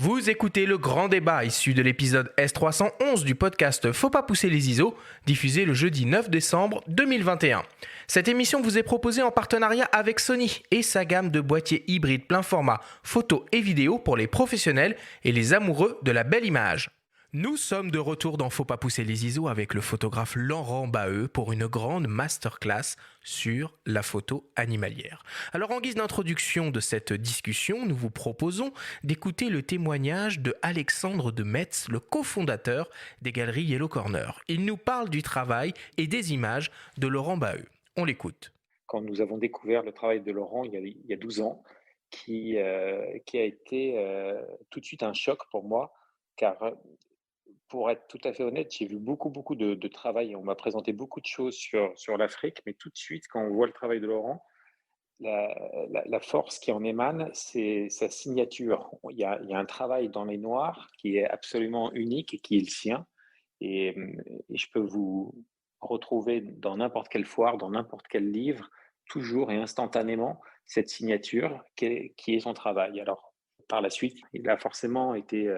Vous écoutez le grand débat issu de l'épisode S311 du podcast Faut pas pousser les ISO, diffusé le jeudi 9 décembre 2021. Cette émission vous est proposée en partenariat avec Sony et sa gamme de boîtiers hybrides plein format, photo et vidéo pour les professionnels et les amoureux de la belle image. Nous sommes de retour dans Faut pas pousser les ISO avec le photographe Laurent Baheux pour une grande masterclass sur la photo animalière. Alors en guise d'introduction de cette discussion, nous vous proposons d'écouter le témoignage de Alexandre de Metz, le cofondateur des galeries Yellow Corner. Il nous parle du travail et des images de Laurent Baheux. On l'écoute. Quand nous avons découvert le travail de Laurent il y a 12 ans, qui a été tout de suite un choc pour moi, car pour être tout à fait honnête, j'ai vu beaucoup de travail et on m'a présenté beaucoup de choses sur l'Afrique, mais tout de suite, quand on voit le travail de Laurent, la force qui en émane, c'est sa signature. Il y a un travail dans les noirs qui est absolument unique et qui est le sien. Et je peux vous retrouver dans n'importe quelle foire, dans n'importe quel livre, toujours et instantanément, cette signature qui est son travail. Alors, par la suite, il a forcément été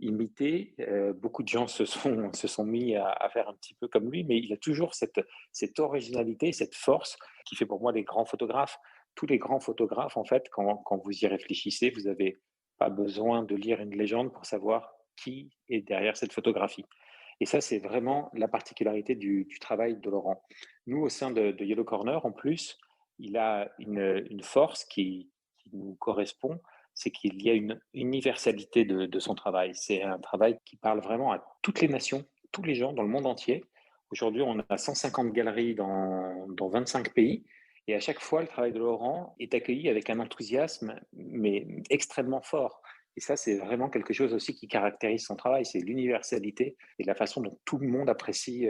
imité. Beaucoup de gens se sont mis à faire un petit peu comme lui, mais il a toujours cette originalité, cette force qui fait pour moi des grands photographes. Tous les grands photographes, en fait, quand vous y réfléchissez, vous n'avez pas besoin de lire une légende pour savoir qui est derrière cette photographie. Et ça, c'est vraiment la particularité du travail de Laurent. Nous, au sein de Yellow Corner, en plus, il a une force qui nous correspond, c'est qu'il y a une universalité de son travail. C'est un travail qui parle vraiment à toutes les nations, tous les gens dans le monde entier. Aujourd'hui, on a 150 galeries dans 25 pays. Et à chaque fois, le travail de Laurent est accueilli avec un enthousiasme, mais extrêmement fort. Et ça, c'est vraiment quelque chose aussi qui caractérise son travail, c'est l'universalité et la façon dont tout le monde apprécie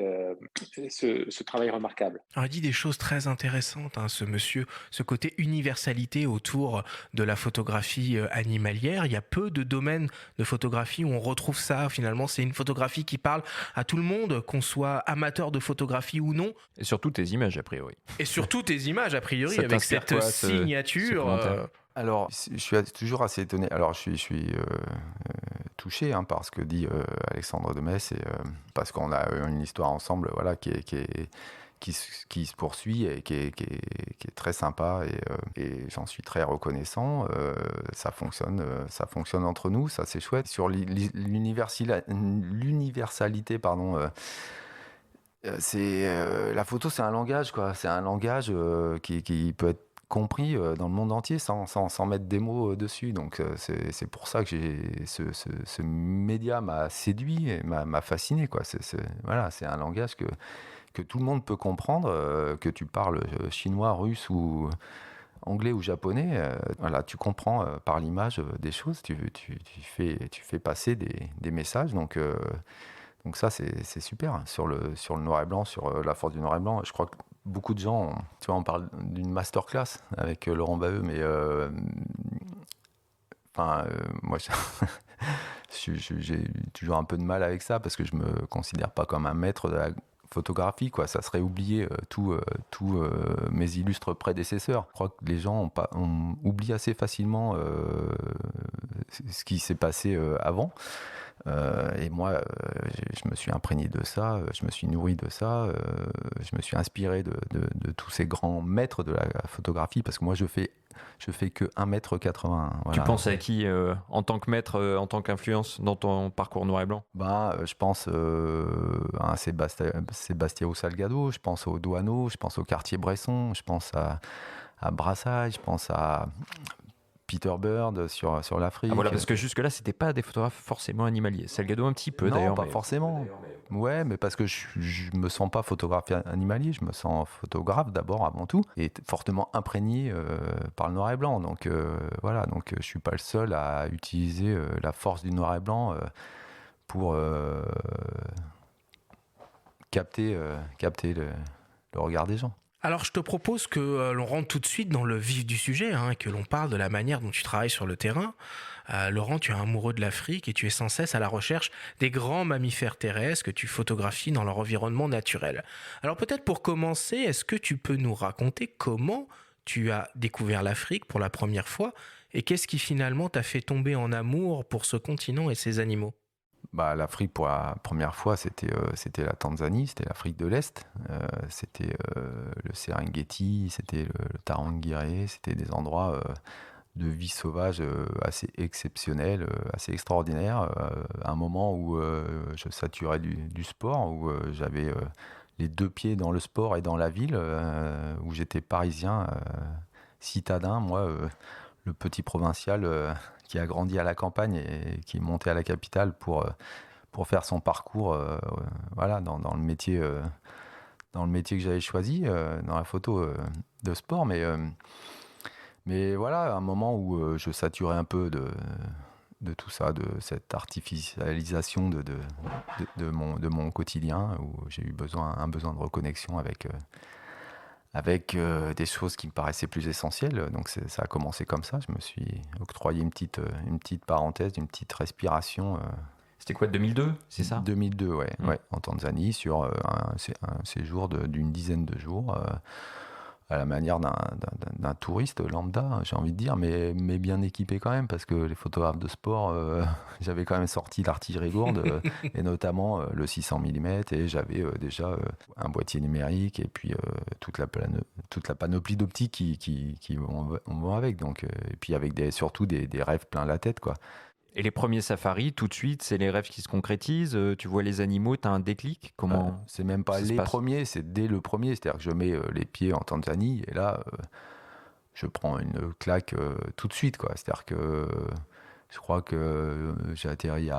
ce travail remarquable. Alors, il dit des choses très intéressantes, ce monsieur, ce côté universalité autour de la photographie animalière. Il y a peu de domaines de photographie où on retrouve ça. Finalement, c'est une photographie qui parle à tout le monde, qu'on soit amateur de photographie ou non. Et surtout tes images, a priori. Et surtout tes images, a priori, Ça avec t'inspire cette quoi, signature. ce commentaire Alors, je suis toujours assez étonné. Alors, je suis touché par ce que dit Alexandre de Metz, parce qu'on a une histoire ensemble, voilà, qui se poursuit et qui est très sympa, et j'en suis très reconnaissant. Ça fonctionne entre nous, ça c'est chouette. Sur l'universalité, pardon. La photo, c'est un langage, quoi. C'est un langage qui peut être compris dans le monde entier sans mettre des mots dessus. Donc c'est pour ça que ce média m'a séduit et m'a fasciné, quoi. Voilà, c'est un langage que tout le monde peut comprendre, que tu parles chinois, russe ou anglais ou japonais. Voilà, tu comprends par l'image des choses, tu fais passer des messages. Donc ça, c'est super. Sur le noir et blanc, sur la force du noir et blanc, je crois que beaucoup de gens, tu vois, on parle d'une masterclass avec Laurent Baheux, mais moi, j'ai toujours un peu de mal avec ça parce que je me considère pas comme un maître de la photographie, quoi. Ça serait oublier tous mes illustres prédécesseurs. Je crois que les gens ont oublié assez facilement ce qui s'est passé avant. Et moi, je me suis imprégné de ça, je me suis nourri de ça, je me suis inspiré de tous ces grands maîtres de la photographie, parce que moi, je fais que 1m80. Voilà. Tu penses à qui en tant que maître, en tant qu'influence dans ton parcours noir et blanc ? Je pense à Sebastião Salgado, je pense au Doano, je pense au Cartier-Bresson, je pense à Brassailles, je pense à Peter Bird sur l'Afrique. Ah voilà, parce que jusque-là, c'était pas des photographes forcément animaliers. Salgado un petit peu, non, d'ailleurs. Non, pas forcément. Ouais, mais parce que je me sens pas photographe animalier, je me sens photographe d'abord, avant tout, et fortement imprégné par le noir et blanc. Donc voilà, donc je suis pas le seul à utiliser la force du noir et blanc pour capter le regard des gens. Alors je te propose que l'on rentre tout de suite dans le vif du sujet, et que l'on parle de la manière dont tu travailles sur le terrain. Laurent, tu es amoureux de l'Afrique et tu es sans cesse à la recherche des grands mammifères terrestres que tu photographies dans leur environnement naturel. Alors peut-être pour commencer, est-ce que tu peux nous raconter comment tu as découvert l'Afrique pour la première fois Et qu'est-ce qui finalement t'a fait tomber en amour pour ce continent et ses animaux? L'Afrique, pour la première fois, c'était la Tanzanie, c'était l'Afrique de l'Est, c'était le Serengeti, c'était le Tarangire, c'était des endroits de vie sauvage assez exceptionnels, assez extraordinaires. À un moment où je saturais du sport, où j'avais les deux pieds dans le sport et dans la ville, où j'étais parisien, citadin, moi, le petit provincial qui a grandi à la campagne et qui est monté à la capitale pour faire son parcours voilà, dans le métier que j'avais choisi, dans la photo de sport. Mais voilà, un moment où je saturais un peu de tout ça, de cette artificialisation de mon quotidien, où j'ai eu un besoin de reconnexion avec des choses qui me paraissaient plus essentielles. Donc ça a commencé comme ça. Je me suis octroyé une petite parenthèse, une petite respiration. C'était quoi, 2002, c'est ça? 2002, ouais, en Tanzanie, sur un séjour d'une dizaine de jours, à la manière d'un touriste lambda, j'ai envie de dire, mais bien équipé quand même, parce que les photographes de sport, j'avais quand même sorti l'artillerie lourde, et notamment le 600 mm, et j'avais déjà un boîtier numérique, et puis toute la panoplie d'optiques qui vont avec, donc, et puis avec surtout des rêves plein la tête, quoi. Et les premiers safaris, tout de suite, c'est les rêves qui se concrétisent. Tu vois les animaux, tu as un déclic. Comment c'est même pas les premiers, c'est dès le premier. C'est-à-dire que je mets les pieds en Tanzanie et là, je prends une claque tout de suite, quoi. C'est-à-dire que je crois que j'ai atterri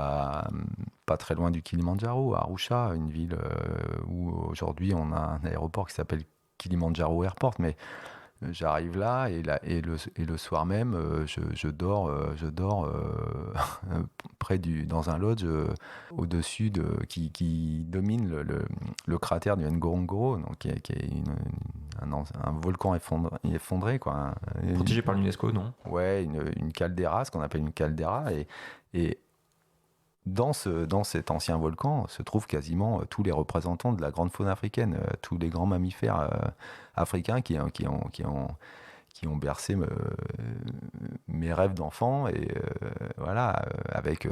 pas très loin du Kilimandjaro, à Arusha, une ville où aujourd'hui on a un aéroport qui s'appelle Kilimandjaro Airport, mais j'arrive là et le soir même, je dors dans un lodge au-dessus qui domine le cratère du Ngorongoro, donc qui est un volcan effondré, quoi. Protégé par l'UNESCO, non? Ouais, une caldeira, ce qu'on appelle une caldeira, et dans cet ancien volcan se trouvent quasiment tous les représentants de la grande faune africaine, tous les grands mammifères africains qui ont bercé mes rêves d'enfant, et voilà, avec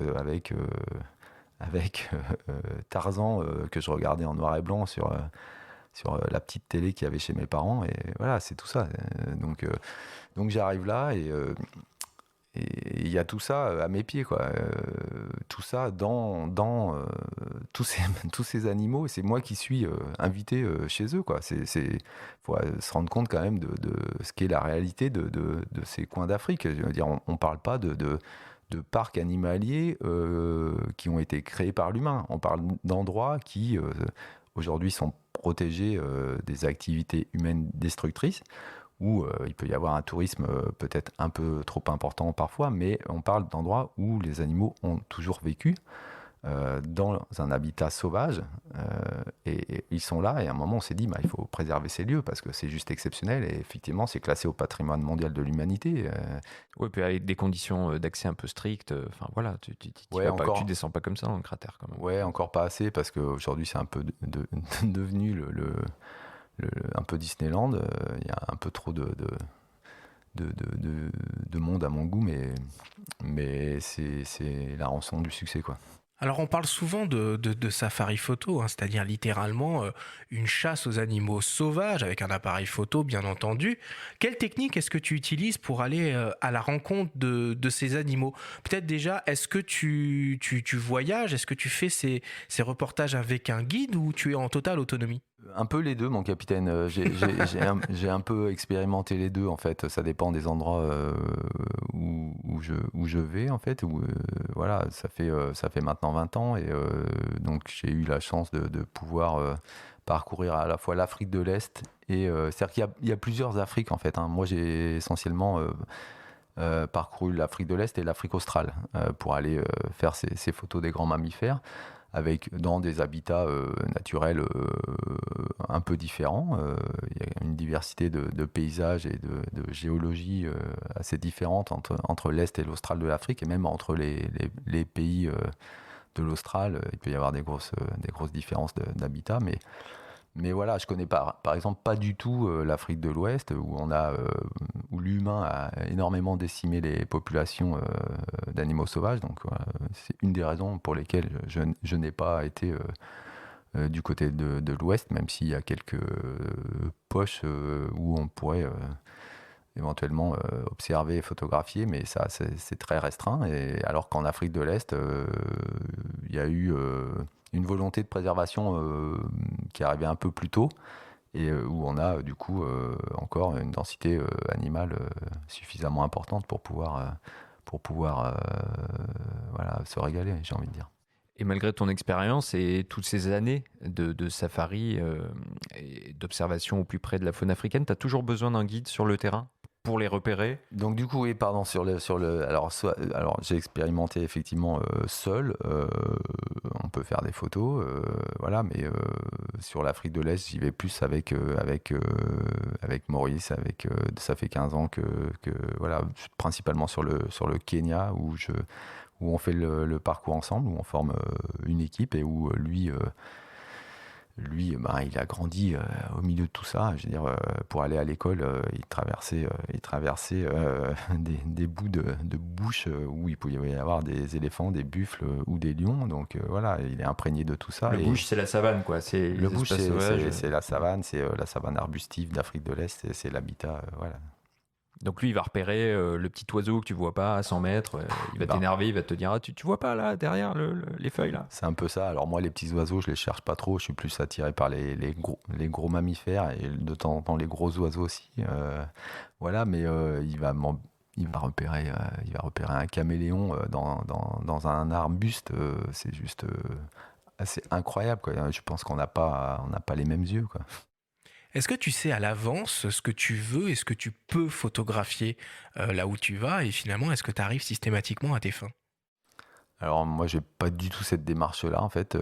Tarzan que je regardais en noir et blanc sur la petite télé qu'il y avait chez mes parents, et voilà, c'est tout ça. Donc j'arrive là, et il y a tout ça à mes pieds, quoi. Tout ça dans tous ces animaux, c'est moi qui suis invité chez eux, quoi. Faut se rendre compte quand même de ce qu'est la réalité de ces coins d'Afrique. Je veux dire, on parle pas de parcs animaliers qui ont été créés par l'humain. On parle d'endroits qui aujourd'hui sont protégés des activités humaines destructrices, où il peut y avoir un tourisme peut-être un peu trop important parfois, mais on parle d'endroits où les animaux ont toujours vécu dans un habitat sauvage, et ils sont là, et à un moment on s'est dit il faut préserver ces lieux parce que c'est juste exceptionnel, et effectivement c'est classé au patrimoine mondial de l'humanité. Oui, puis avec des conditions d'accès un peu strictes, enfin voilà, tu descends pas comme ça dans le cratère quand même. Ouais, encore pas assez, parce qu'aujourd'hui c'est un peu devenu un peu Disneyland. Il y a un peu trop de monde à mon goût, mais c'est la rançon du succès, quoi. Alors on parle souvent de safari photo, hein, c'est-à-dire littéralement une chasse aux animaux sauvages avec un appareil photo, bien entendu. Quelle technique est-ce que tu utilises pour aller à la rencontre de ces animaux? Peut-être déjà, est-ce que tu voyages? Est-ce que tu fais ces reportages avec un guide, ou tu es en totale autonomie? Un peu les deux, mon capitaine. J'ai un peu expérimenté les deux, en fait. Ça dépend des endroits où je vais, en fait. Voilà, ça fait maintenant 20 ans, et donc j'ai eu la chance de pouvoir parcourir à la fois l'Afrique de l'Est et c'est-à-dire qu'il y a plusieurs Afriques, en fait, hein. Moi, j'ai essentiellement parcouru l'Afrique de l'Est et l'Afrique australe pour aller faire ces photos des grands mammifères, dans des habitats naturels un peu différents. Il y a une diversité de paysages et de géologie assez différente entre l'Est et l'Austral de l'Afrique, et même entre les pays de l'Austral. Il peut y avoir des grosses différences d'habitat, Mais voilà, je connais pas, par exemple pas du tout l'Afrique de l'Ouest où l'humain a énormément décimé les populations d'animaux sauvages. Donc c'est une des raisons pour lesquelles je n'ai pas été du côté de l'Ouest, même s'il y a quelques poches où on pourrait éventuellement observer et photographier, mais ça c'est très restreint. Et alors qu'en Afrique de l'Est, il y a eu une volonté de préservation qui est arrivée un peu plus tôt et où on a du coup encore une densité animale suffisamment importante pour pouvoir voilà, se régaler, j'ai envie de dire. Et malgré ton expérience et toutes ces années de safari et d'observation au plus près de la faune africaine, tu as toujours besoin d'un guide sur le terrain pour les repérer? Donc du coup, oui, pardon, alors j'ai expérimenté effectivement seul, on peut faire des photos, voilà, mais sur l'Afrique de l'Est, j'y vais plus avec Maurice, ça fait 15 ans que voilà, principalement sur le Kenya où on fait le parcours ensemble, où on forme une équipe et où lui, il a grandi au milieu de tout ça. Je veux dire, pour aller à l'école, il traversait des bouts de bush où il pouvait y avoir des éléphants, des buffles ou des lions. Donc voilà, il est imprégné de tout ça. Le bush, c'est la savane, quoi. Le bush, c'est la savane, c'est la savane arbustive d'Afrique de l'Est, c'est l'habitat, voilà. Donc lui, il va repérer le petit oiseau que tu vois pas à 100 mètres. Il va t'énerver, il va te dire tu vois pas là, derrière les feuilles là. C'est un peu ça. Alors moi, les petits oiseaux, je les cherche pas trop. Je suis plus attiré par les gros mammifères et de temps en temps les gros oiseaux aussi. Voilà, mais il va repérer un caméléon dans un arbuste. C'est juste assez incroyable, quoi. Je pense qu'on n'a pas les mêmes yeux, quoi. Est-ce que tu sais à l'avance ce que tu veux et ce que tu peux photographier là où tu vas et finalement est-ce que tu arrives systématiquement à tes fins? Alors moi j'ai pas du tout cette démarche-là en fait.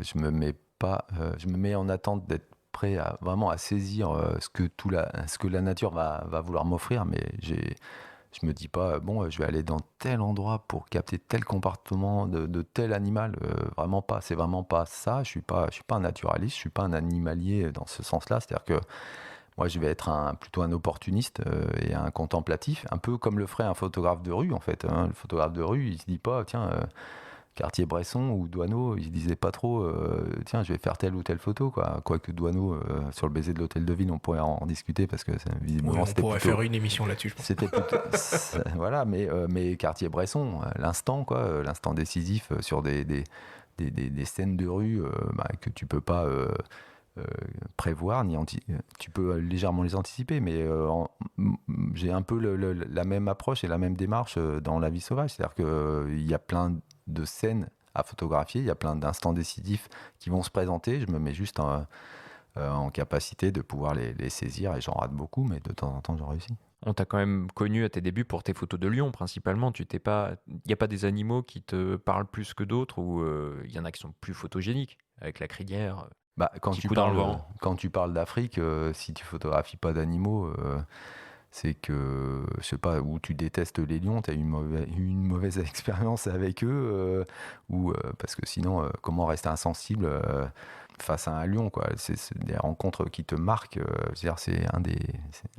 Je me mets en attente d'être prêt vraiment à saisir ce que la nature va vouloir m'offrir, mais je me dis pas bon je vais aller dans tel endroit pour capter tel comportement de tel animal. Vraiment pas, c'est vraiment pas ça. Je suis pas un naturaliste, je suis pas un animalier dans ce sens-là. C'est-à-dire que moi je vais être plutôt un opportuniste et un contemplatif, un peu comme le ferait un photographe de rue en fait. Hein. Le photographe de rue il se dit pas tiens Cartier-Bresson ou Doisneau, ils se disaient pas trop tiens je vais faire telle ou telle photo quoi. Quoique Doisneau sur le baiser de l'hôtel de ville on pourrait en discuter parce que visiblement on pourrait faire une émission là-dessus je pense. C'était plutôt voilà mais Cartier-Bresson l'instant quoi, l'instant décisif sur des scènes de rue que tu peux pas prévoir tu peux légèrement les anticiper mais j'ai un peu la même approche et la même démarche dans la vie sauvage, c'est-à-dire qu'il y a plein de scènes à photographier, il y a plein d'instants décisifs qui vont se présenter, je me mets juste en capacité de pouvoir les saisir et j'en rate beaucoup mais de temps en temps j'en réussis. On t'a quand même connu à tes débuts pour tes photos de lions principalement. Il n'y a pas des animaux qui te parlent plus que d'autres ou il y en a qui sont plus photogéniques avec la crinière. Quand tu parles d'Afrique, si tu photographies pas d'animaux, c'est que, je sais pas, ou tu détestes les lions, tu as une mauvaise expérience avec eux, ou parce que sinon, comment rester insensible face à un lion, quoi. C'est des rencontres qui te marquent. Je veux dire, c'est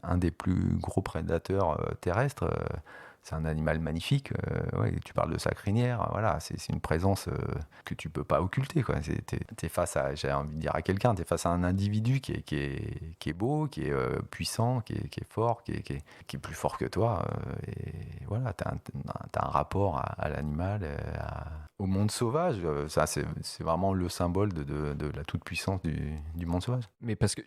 un des plus gros prédateurs terrestres. C'est un animal magnifique. Ouais, tu parles de sa crinière. Voilà, c'est une présence que tu peux pas occulter, quoi. T'es face à, j'ai envie de dire à quelqu'un, t'es face à un individu qui est beau, qui est puissant, qui est fort, qui est plus fort que toi. Et voilà, t'as un rapport à l'animal, au monde sauvage. Ça, c'est vraiment le symbole de la toute-puissance du monde sauvage. Mais parce que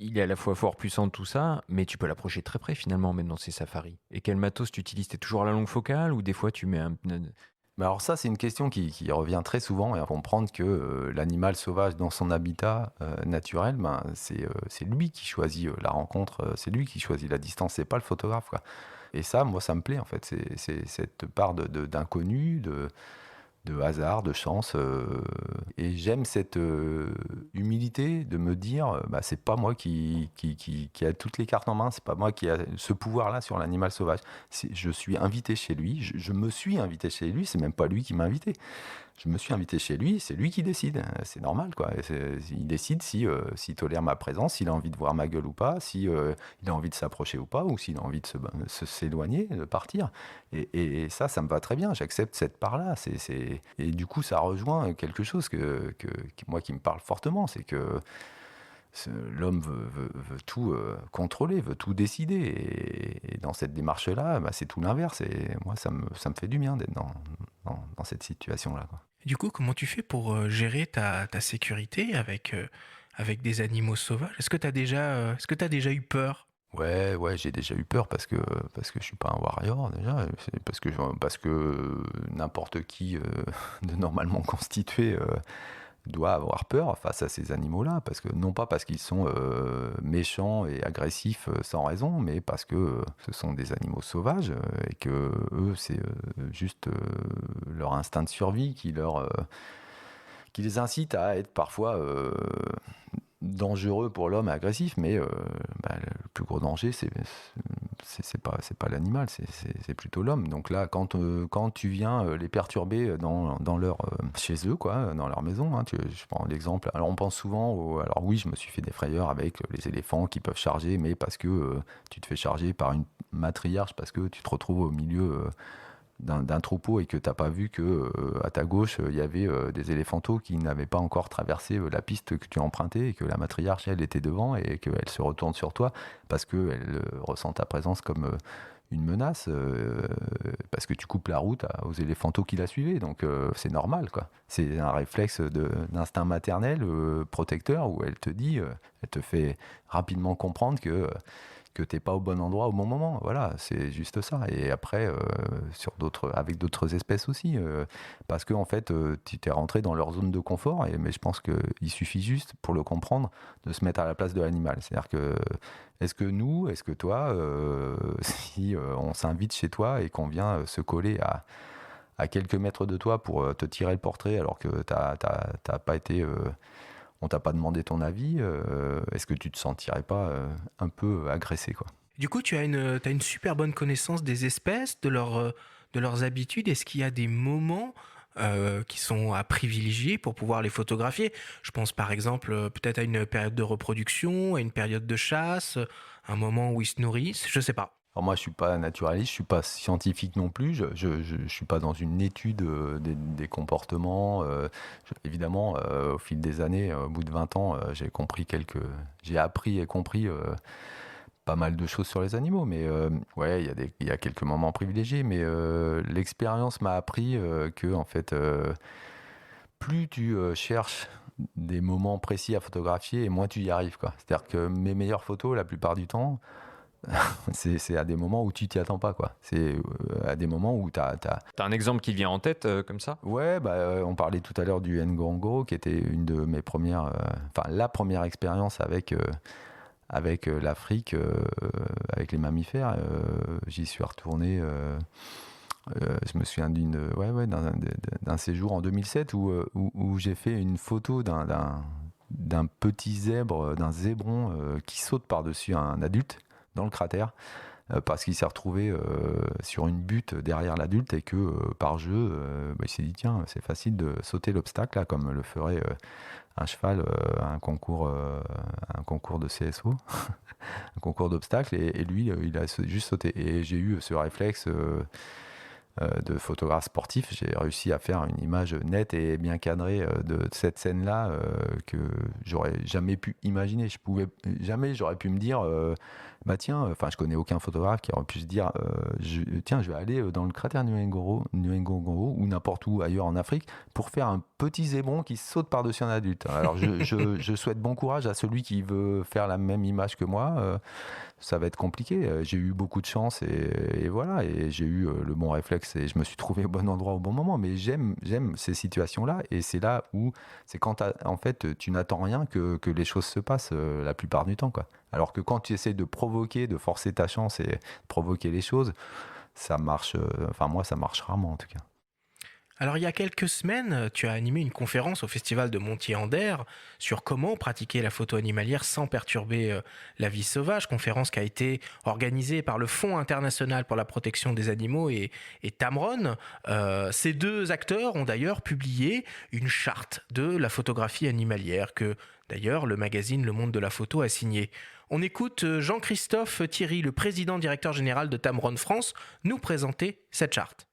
il est à la fois fort, puissant, tout ça, mais tu peux l'approcher très près finalement, même dans ces safaris. Et quel matos tu utilises? T'es toujours à la longue focale ou des fois tu mets Mais alors ça, c'est une question qui revient très souvent, et à comprendre que l'animal sauvage dans son habitat naturel, c'est lui qui choisit la rencontre, c'est lui qui choisit la distance, c'est pas le photographe, quoi. Et ça, moi, ça me plaît en fait. C'est cette part d'inconnu, de hasard, de chance. Et j'aime cette humilité de me dire, c'est pas moi qui a toutes les cartes en main, c'est pas moi qui a ce pouvoir-là sur l'animal sauvage. Je suis invité chez lui, je me suis invité chez lui, c'est même pas lui qui m'a invité. Je me suis invité chez lui, c'est lui qui décide. C'est normal, quoi. Il décide s'il tolère ma présence, s'il a envie de voir ma gueule ou pas, s'il a envie de s'approcher ou pas, ou s'il a envie de s'éloigner, de partir. Et ça me va très bien. J'accepte cette part-là. Et du coup, ça rejoint quelque chose moi qui me parle fortement, c'est que l'homme veut tout contrôler, veut tout décider. Et dans cette démarche-là, c'est tout l'inverse. Et moi, ça me fait du bien d'être dans cette situation-là, quoi. Du coup, comment tu fais pour gérer ta sécurité avec des animaux sauvages? Est-ce que tu as déjà eu peur? Ouais, j'ai déjà eu peur parce que je suis pas un warrior déjà, parce que n'importe qui de normalement constitué doit avoir peur face à ces animaux-là, non pas parce qu'ils sont méchants et agressifs sans raison, mais parce que ce sont des animaux sauvages et que eux c'est juste leur instinct de survie qui les incite à être parfois dangereux pour l'homme, agressif, mais le plus gros danger c'est pas l'animal, c'est plutôt l'homme. Donc là, quand tu viens les perturber dans leur chez eux, quoi, dans leur maison, hein, je prends l'exemple. Alors on pense souvent alors oui, je me suis fait des frayeurs avec les éléphants qui peuvent charger, mais parce que tu te fais charger par une matriarche, parce que tu te retrouves au milieu d'un troupeau et que tu n'as pas vu qu'à ta gauche, il y avait des éléphanteaux qui n'avaient pas encore traversé la piste que tu as empruntée et que la matriarche, elle, était devant et qu'elle se retourne sur toi parce qu'elle ressent ta présence comme une menace, parce que tu coupes la route aux éléphanteaux qui la suivaient. Donc c'est normal, quoi. C'est un réflexe d'instinct maternel protecteur où elle te fait rapidement comprendre que t'es pas au bon endroit au bon moment. Voilà, c'est juste ça. Et après, avec d'autres espèces aussi, parce que en fait, tu t'es rentré dans leur zone de confort. Mais je pense qu'il suffit juste, pour le comprendre, de se mettre à la place de l'animal. C'est-à-dire que, est-ce que toi, si on s'invite chez toi et qu'on vient se coller à quelques mètres de toi pour te tirer le portrait alors que t'as pas été on t'a pas demandé ton avis, est-ce que tu te sentirais pas un peu agressé, quoi? Du coup, t'as une super bonne connaissance des espèces, de leurs habitudes. Est-ce qu'il y a des moments qui sont à privilégier pour pouvoir les photographier? Je pense par exemple peut-être à une période de reproduction, à une période de chasse, un moment où ils se nourrissent, je sais pas. Alors moi, je suis pas naturaliste, je suis pas scientifique non plus. Je suis pas dans une étude des comportements. Évidemment, au fil des années, au bout de 20 ans, j'ai appris et compris pas mal de choses sur les animaux. Mais ouais, il y a quelques moments privilégiés. Mais l'expérience m'a appris que en fait, plus tu cherches des moments précis à photographier, et moins tu y arrives, quoi. C'est-à-dire que mes meilleures photos, la plupart du temps, c'est à des moments où tu t'y attends pas, quoi. C'est à des moments où t'as un exemple qui te vient en tête comme ça? Ouais, on parlait tout à l'heure du Ngorongoro, qui était une de mes premières, la première expérience avec l'Afrique, avec les mammifères. J'y suis retourné. Je me souviens d'un séjour en 2007 où j'ai fait une photo d'un petit zèbre, d'un zébron qui saute par-dessus un adulte dans le cratère, parce qu'il s'est retrouvé sur une butte derrière l'adulte et que par jeu, il s'est dit tiens, c'est facile de sauter l'obstacle là, comme le ferait un cheval à un concours de CSO, un concours d'obstacles, et lui il a juste sauté. Et j'ai eu ce réflexe de photographe sportif. J'ai réussi à faire une image nette et bien cadrée de cette scène-là que j'aurais jamais pu imaginer. J'aurais pu me dire je connais aucun photographe qui aurait pu se dire je vais aller dans le cratère Ngorongoro ou n'importe où ailleurs en Afrique pour faire un petit zébron qui saute par-dessus un adulte. Alors je souhaite bon courage à celui qui veut faire la même image que moi. Ça va être compliqué. J'ai eu beaucoup de chance et voilà, et j'ai eu le bon réflexe et je me suis trouvé au bon endroit au bon moment. Mais j'aime ces situations-là, et c'est là où c'est quand en fait tu n'attends rien que les choses se passent la plupart du temps, quoi. Alors que quand tu essaies de provoquer, de forcer ta chance et de provoquer les choses, ça marche. Moi, ça marche rarement en tout cas. Alors il y a quelques semaines, tu as animé une conférence au Festival de Montier-en-Der sur comment pratiquer la photo animalière sans perturber la vie sauvage, conférence qui a été organisée par le Fonds international pour la protection des animaux et Tamron. Ces deux acteurs ont d'ailleurs publié une charte de la photographie animalière que d'ailleurs le magazine Le Monde de la Photo a signée. On écoute Jean-Christophe Thierry, le président directeur général de Tamron France, nous présenter cette charte.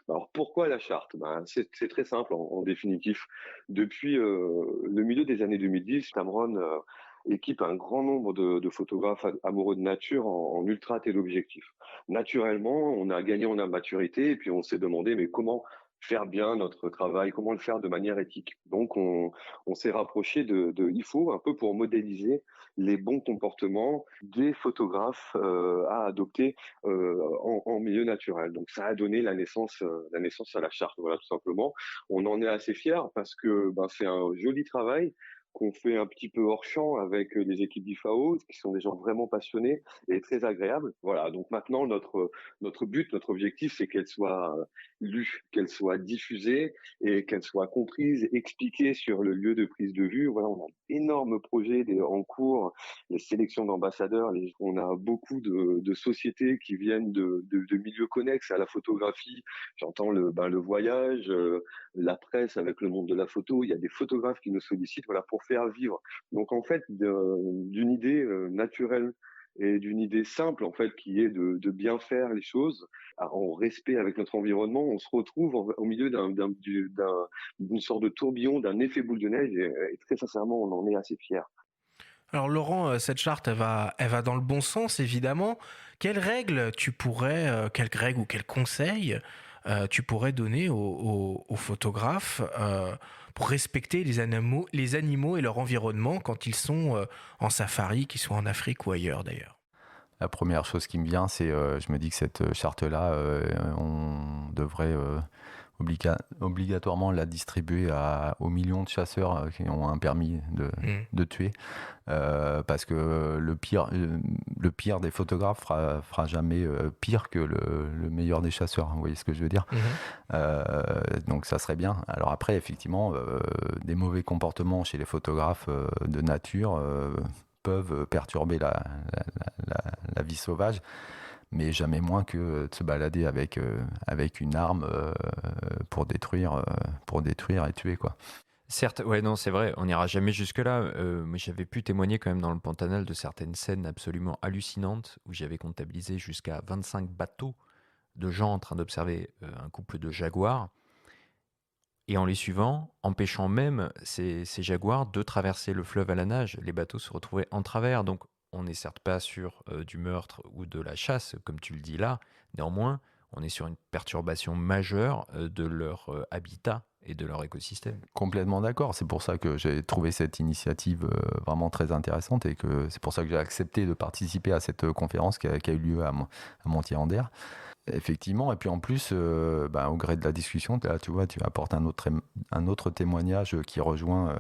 Alors pourquoi la charte? C'est très simple en définitif. Depuis le milieu des années 2010, Tamron équipe un grand nombre de photographes amoureux de nature en ultra téléobjectif. Naturellement, on a gagné en maturité et puis on s'est demandé mais comment faire bien notre travail, comment le faire de manière éthique. Donc on s'est rapproché de IFO un peu pour modéliser les bons comportements des photographes à adopter en milieu naturel. Donc ça a donné la naissance à la charte, voilà tout simplement. On en est assez fiers parce que c'est un joli travail qu'on fait un petit peu hors champ avec les équipes d'IFAO, qui sont des gens vraiment passionnés et très agréables. Voilà, donc maintenant notre but, notre objectif, c'est qu'elle soit lue, qu'elle soit diffusée et qu'elle soit comprise, expliquée sur le lieu de prise de vue. Voilà, on a d'énormes projets en cours, les sélections d'ambassadeurs. On a beaucoup de sociétés qui viennent de milieux connexes à la photographie. J'entends le voyage, la presse avec le monde de la photo. Il y a des photographes qui nous sollicitent, voilà, pour faire vivre. Donc en fait, d'une idée naturelle et d'une idée simple en fait, qui est de bien faire les choses en respect avec notre environnement, on se retrouve au milieu d'une sorte de tourbillon, d'un effet boule de neige, et très sincèrement, on en est assez fiers. Alors Laurent, cette charte, elle va dans le bon sens, évidemment. Quelles règles ou quels conseils tu pourrais donner aux photographes pour respecter les animaux et leur environnement quand ils sont en safari, qu'ils soient en Afrique ou ailleurs d'ailleurs? La première chose qui me vient, c'est je me dis que cette charte-là, on devrait obligatoirement la distribuer aux millions de chasseurs qui ont un permis de tuer, parce que le pire des photographes fera jamais pire que le meilleur des chasseurs, vous voyez ce que je veux dire. Donc ça serait bien. Alors après, effectivement, des mauvais comportements chez les photographes de nature peuvent perturber la vie sauvage, mais jamais moins que de se balader avec une arme pour détruire et tuer, quoi. Certes, ouais, non, c'est vrai, on n'ira jamais jusque-là, mais j'avais pu témoigner quand même dans le Pantanal de certaines scènes absolument hallucinantes où j'avais comptabilisé jusqu'à 25 bateaux de gens en train d'observer un couple de jaguars, et en les suivant, empêchant même ces jaguars de traverser le fleuve à la nage. Les bateaux se retrouvaient en travers, donc on n'est certes pas sur du meurtre ou de la chasse, comme tu le dis là, néanmoins, on est sur une perturbation majeure de leur habitat et de leur écosystème. Complètement d'accord, c'est pour ça que j'ai trouvé cette initiative vraiment très intéressante et que c'est pour ça que j'ai accepté de participer à cette conférence qui a eu lieu à Montier-en-Der. Effectivement, et puis en plus, au gré de la discussion, là, tu vois, tu apportes un autre témoignage qui rejoint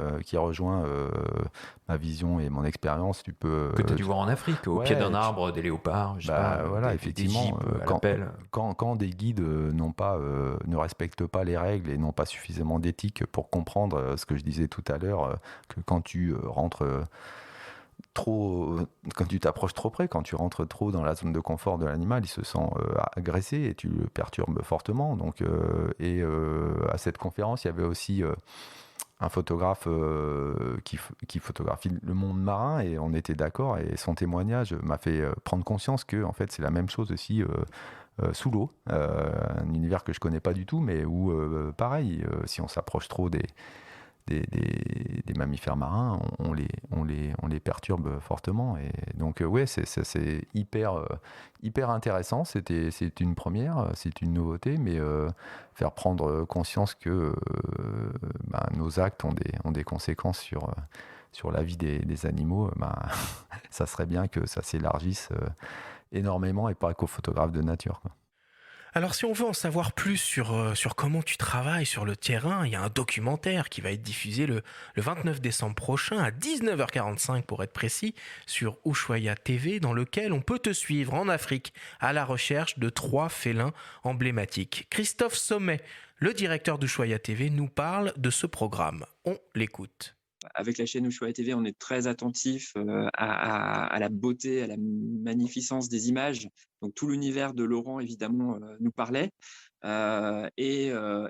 ma vision et mon expérience. Tu peux que tu as dû voir en Afrique, au pied d'un arbre, des léopards, voilà, des effectivement, jeeps, quand des guides ne respectent pas les règles et n'ont pas suffisamment d'éthique pour comprendre ce que je disais tout à l'heure, que quand tu rentres quand tu t'approches trop près, quand tu rentres trop dans la zone de confort de l'animal, il se sent agressé et tu le perturbes fortement. Donc, à cette conférence, il y avait aussi un photographe qui photographie le monde marin, et on était d'accord, et son témoignage m'a fait prendre conscience que en fait, c'est la même chose aussi sous l'eau, un univers que je connais pas du tout, mais où pareil, si on s'approche trop des mammifères marins, on les perturbe fortement. Et donc c'est hyper intéressant. C'est une première, c'est une nouveauté, mais faire prendre conscience que nos actes ont des conséquences sur la vie des animaux, ça serait bien que ça s'élargisse énormément, et pas qu'aux photographes de nature, quoi. Alors si on veut en savoir plus sur comment tu travailles sur le terrain, il y a un documentaire qui va être diffusé le 29 décembre prochain à 19h45 pour être précis, sur Ushuaïa TV, dans lequel on peut te suivre en Afrique à la recherche de 3 félins emblématiques. Christophe Sommet Le directeur d'Ushuaïa TV nous parle de ce programme. On l'écoute. Avec la chaîne Ushuaïa TV, on est très attentif à la beauté, à la magnificence des images. Donc tout l'univers de Laurent, évidemment, nous parlait.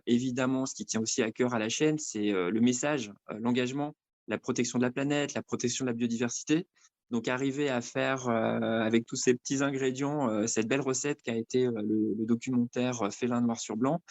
Évidemment, ce qui tient aussi à cœur à la chaîne, c'est le message, l'engagement, la protection de la planète, la protection de la biodiversité. Donc arriver à faire avec tous ces petits ingrédients cette belle recette qui a été le documentaire Félin noir sur blanc.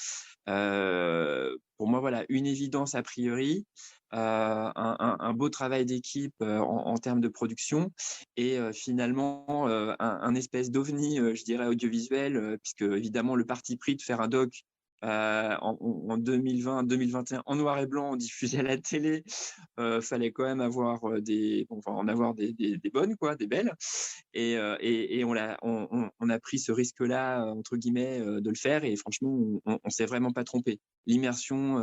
Pour moi, voilà, une évidence a priori, un beau travail d'équipe en termes de production et finalement un espèce d'ovni, je dirais, audiovisuel, puisque évidemment le parti pris de faire un doc en 2020-2021 en noir et blanc diffusé à la télé, fallait quand même avoir en avoir des bonnes, quoi, des belles. Et on a pris ce risque-là, entre guillemets, de le faire. Et franchement, on s'est vraiment pas trompé. L'immersion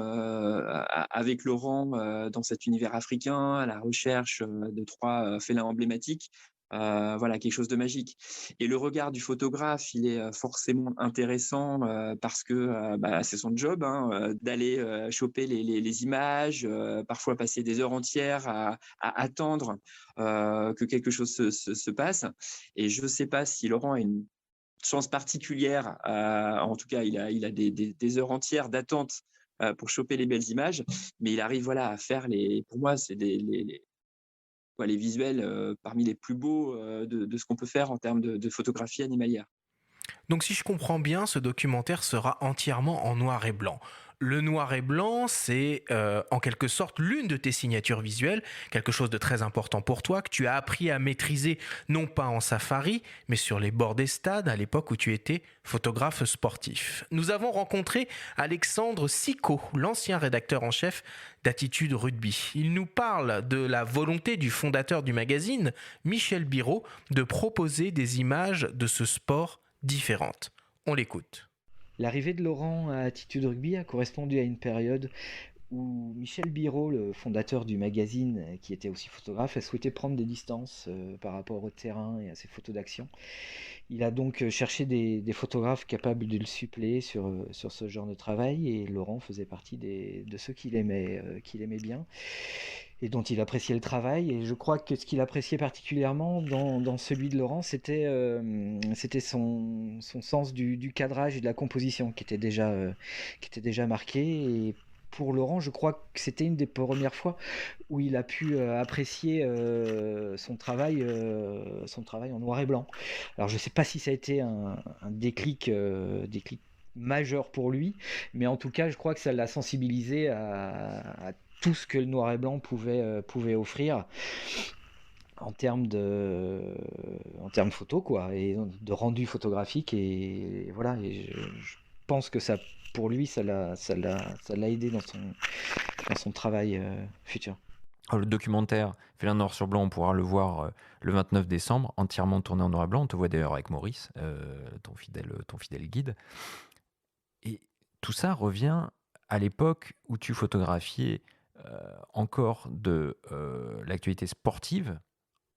avec Laurent dans cet univers africain, à la recherche de 3 félins emblématiques, voilà, quelque chose de magique. Et le regard du photographe, il est forcément intéressant parce que c'est son job d'aller choper les images, parfois passer des heures entières à attendre que quelque chose se passe. Et je ne sais pas si Laurent a une chance particulière, en tout cas, il a des heures entières d'attente pour choper les belles images, mais il arrive à faire pour moi, c'est les visuels parmi les plus beaux de ce qu'on peut faire en termes de photographie animalière. Donc si je comprends bien, ce documentaire sera entièrement en noir et blanc. Le noir et blanc, c'est en quelque sorte l'une de tes signatures visuelles, quelque chose de très important pour toi, que tu as appris à maîtriser, non pas en safari, mais sur les bords des stades, à l'époque où tu étais photographe sportif. Nous avons rencontré Alexandre Sicot, l'ancien rédacteur en chef d'Attitude Rugby. Il nous parle de la volonté du fondateur du magazine, Michel Biraud, de proposer des images de ce sport différentes. On l'écoute. L'arrivée de Laurent à Attitude Rugby a correspondu à une période où Michel Biraud, le fondateur du magazine, qui était aussi photographe, a souhaité prendre des distances par rapport au terrain et à ses photos d'action. Il a donc cherché des photographes capables de le suppléer sur ce genre de travail, et Laurent faisait partie de ceux qu'il aimait bien et dont il appréciait le travail. Et je crois que ce qu'il appréciait particulièrement dans celui de Laurent, c'était son sens du cadrage et de la composition qui était déjà marqué. Et pour Laurent, je crois que c'était une des premières fois où il a pu apprécier son travail en noir et blanc. Alors je ne sais pas si ça a été un déclic majeur pour lui, mais en tout cas, je crois que ça l'a sensibilisé à tout ce que le noir et blanc pouvait offrir en termes de photo, quoi, et de rendu photographique. Et voilà, et je pense que ça, pour lui, ça l'a aidé dans son travail futur. Alors, le documentaire Félin noir sur blanc, on pourra le voir le 29 décembre, entièrement tourné en noir et blanc. On te voit d'ailleurs avec Maurice, ton fidèle guide. Et tout ça revient à l'époque où tu photographiais encore de l'actualité sportive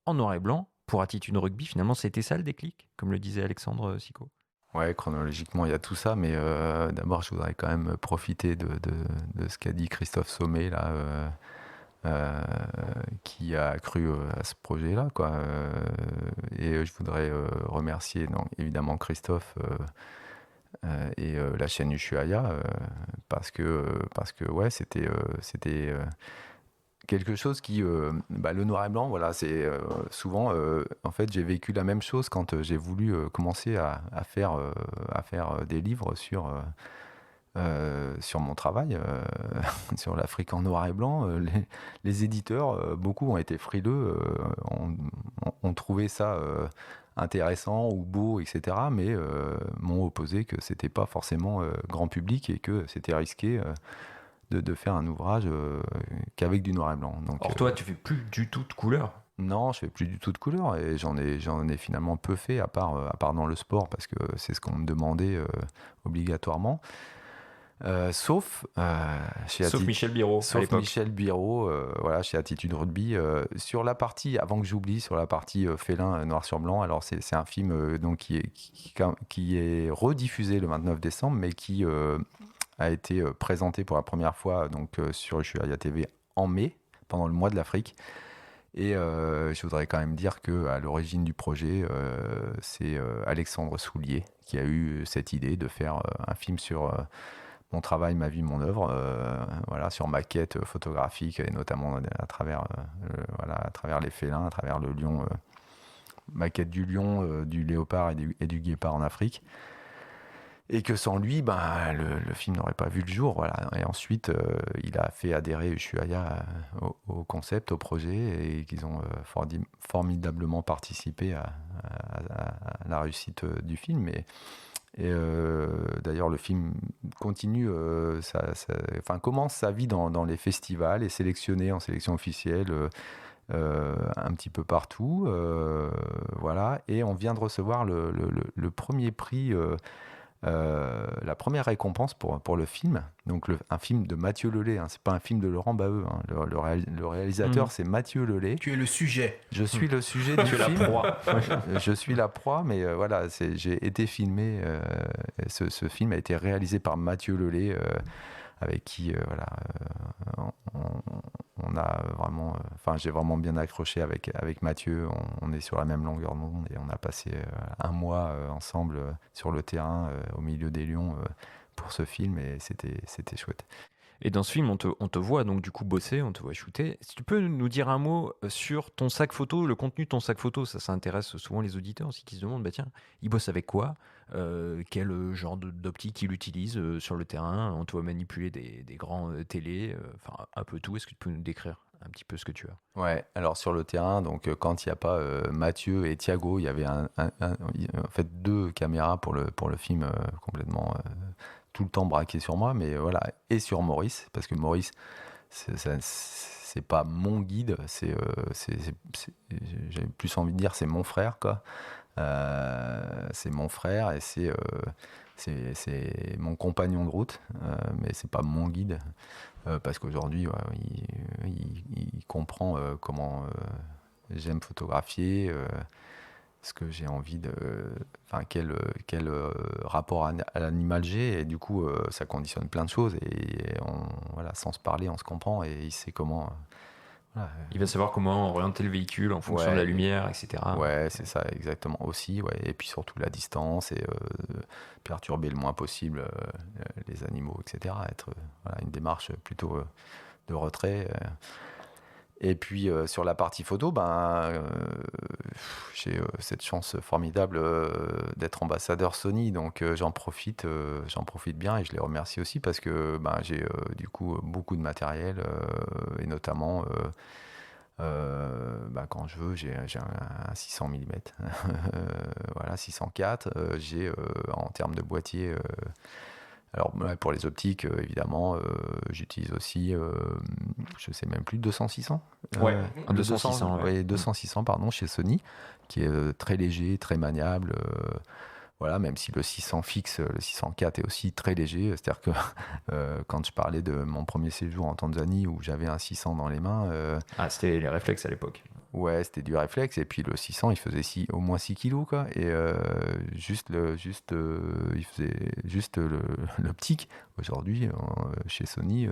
en noir et blanc pour Attitude Rugby. Finalement, c'était ça le déclic, comme le disait Alexandre Sicot. Ouais, chronologiquement, il y a tout ça, mais d'abord, je voudrais quand même profiter de ce qu'a dit Christophe Sommet, là, qui a cru à ce projet-là, quoi. Et je voudrais remercier, donc, évidemment, Christophe et la chaîne Ushuaïa, parce que ouais, c'était quelque chose qui, le noir et blanc, voilà, c'est souvent, en fait, j'ai vécu la même chose quand j'ai voulu commencer à faire des livres sur mon travail, sur l'Afrique en noir et blanc. Les éditeurs, beaucoup ont été frileux, ont trouvé ça intéressant ou beau, etc., mais m'ont opposé que c'était pas forcément grand public et que c'était risqué de faire un ouvrage qu'avec du noir et blanc. Donc, or toi, tu fais plus du tout de couleur. Non, je fais plus du tout de couleur, et j'en ai finalement peu fait, à part dans le sport, parce que c'est ce qu'on me demandait obligatoirement. Sauf Michel Biraud. Sauf Michel Biraud, voilà, chez Attitude Rugby. Sur la partie, avant que j'oublie, sur la partie Félin noir sur blanc, alors c'est un film donc qui est rediffusé le 29 décembre, mais qui a été présenté pour la première fois sur Ushuaïa TV en mai, pendant le mois de l'Afrique. Et je voudrais quand même dire qu'à l'origine du projet, c'est Alexandre Soulier qui a eu cette idée de faire un film sur mon travail, ma vie, mon œuvre, sur ma quête photographique, et notamment à travers les félins, à travers le lion, ma quête du lion, du léopard et du guépard en Afrique. Et que sans lui, le film n'aurait pas vu le jour. Voilà. Et ensuite, il a fait adhérer Ushuaïa au concept, au projet, et qu'ils ont formidablement participé à la réussite du film. Et d'ailleurs, le film continue, commence sa vie dans les festivals, est sélectionné en sélection officielle un petit peu partout. Voilà. Et on vient de recevoir le premier prix. La première récompense pour le film, donc un film de Mathieu Lelay, c'est pas un film de Laurent Baheux, le réalisateur c'est Mathieu Lelay. Tu es le sujet. Je suis le sujet du film. La proie. Je suis la proie, mais j'ai été filmé. Ce film a été réalisé par Mathieu Lelay, avec qui on a vraiment, j'ai vraiment bien accroché avec Mathieu. On est sur la même longueur d'onde et on a passé un mois ensemble sur le terrain au milieu des lions pour ce film, et c'était chouette. Et dans ce film, on te voit donc du coup bosser, on te voit shooter. Si tu peux nous dire un mot sur ton sac photo, le contenu de ton sac photo, ça intéresse souvent les auditeurs aussi qui se demandent, tiens, il bosse avec quoi, quel genre d'optique il utilise sur le terrain. On te voit manipuler des grands télés, un peu tout. Est-ce que tu peux nous décrire un petit peu ce que tu as? Ouais, alors sur le terrain, donc quand il n'y a pas Mathieu et Thiago, il y avait en fait 2 caméras pour le film complètement tout le temps braqué sur moi, mais voilà, et sur Maurice, parce que Maurice, c'est pas mon guide, j'ai plus envie de dire c'est mon frère, quoi. C'est mon frère et c'est mon compagnon de route, mais c'est pas mon guide, parce qu'aujourd'hui il comprend comment j'aime photographier, ce que j'ai envie quel rapport à l'animal j'ai, et du coup ça conditionne plein de choses, et sans se parler on se comprend, et il sait comment il va savoir comment orienter le véhicule en fonction de la lumière, etc. Ouais, c'est ça, exactement aussi. Ouais. Et puis surtout la distance, et perturber le moins possible les animaux, etc. Être une démarche plutôt de retrait. Et puis sur la partie photo, j'ai cette chance formidable d'être ambassadeur Sony, donc j'en profite bien, et je les remercie aussi parce que j'ai du coup beaucoup de matériel, et notamment quand je veux, j'ai un 600 mm, 604. J'ai en termes de boîtier. Alors pour les optiques, évidemment, j'utilise aussi, je sais même plus, 200-600. Ouais, 200-600. Ouais, 200-600, pardon, chez Sony, qui est très léger, très maniable. Même si le 600 fixe, le 604 est aussi très léger. C'est-à-dire que quand je parlais de mon premier séjour en Tanzanie, où j'avais un 600 dans les mains... c'était les réflexes à l'époque. Ouais, c'était du réflexe. Et puis le 600, il faisait au moins 6 kilos, quoi. Et il faisait juste l'optique. Aujourd'hui, chez Sony,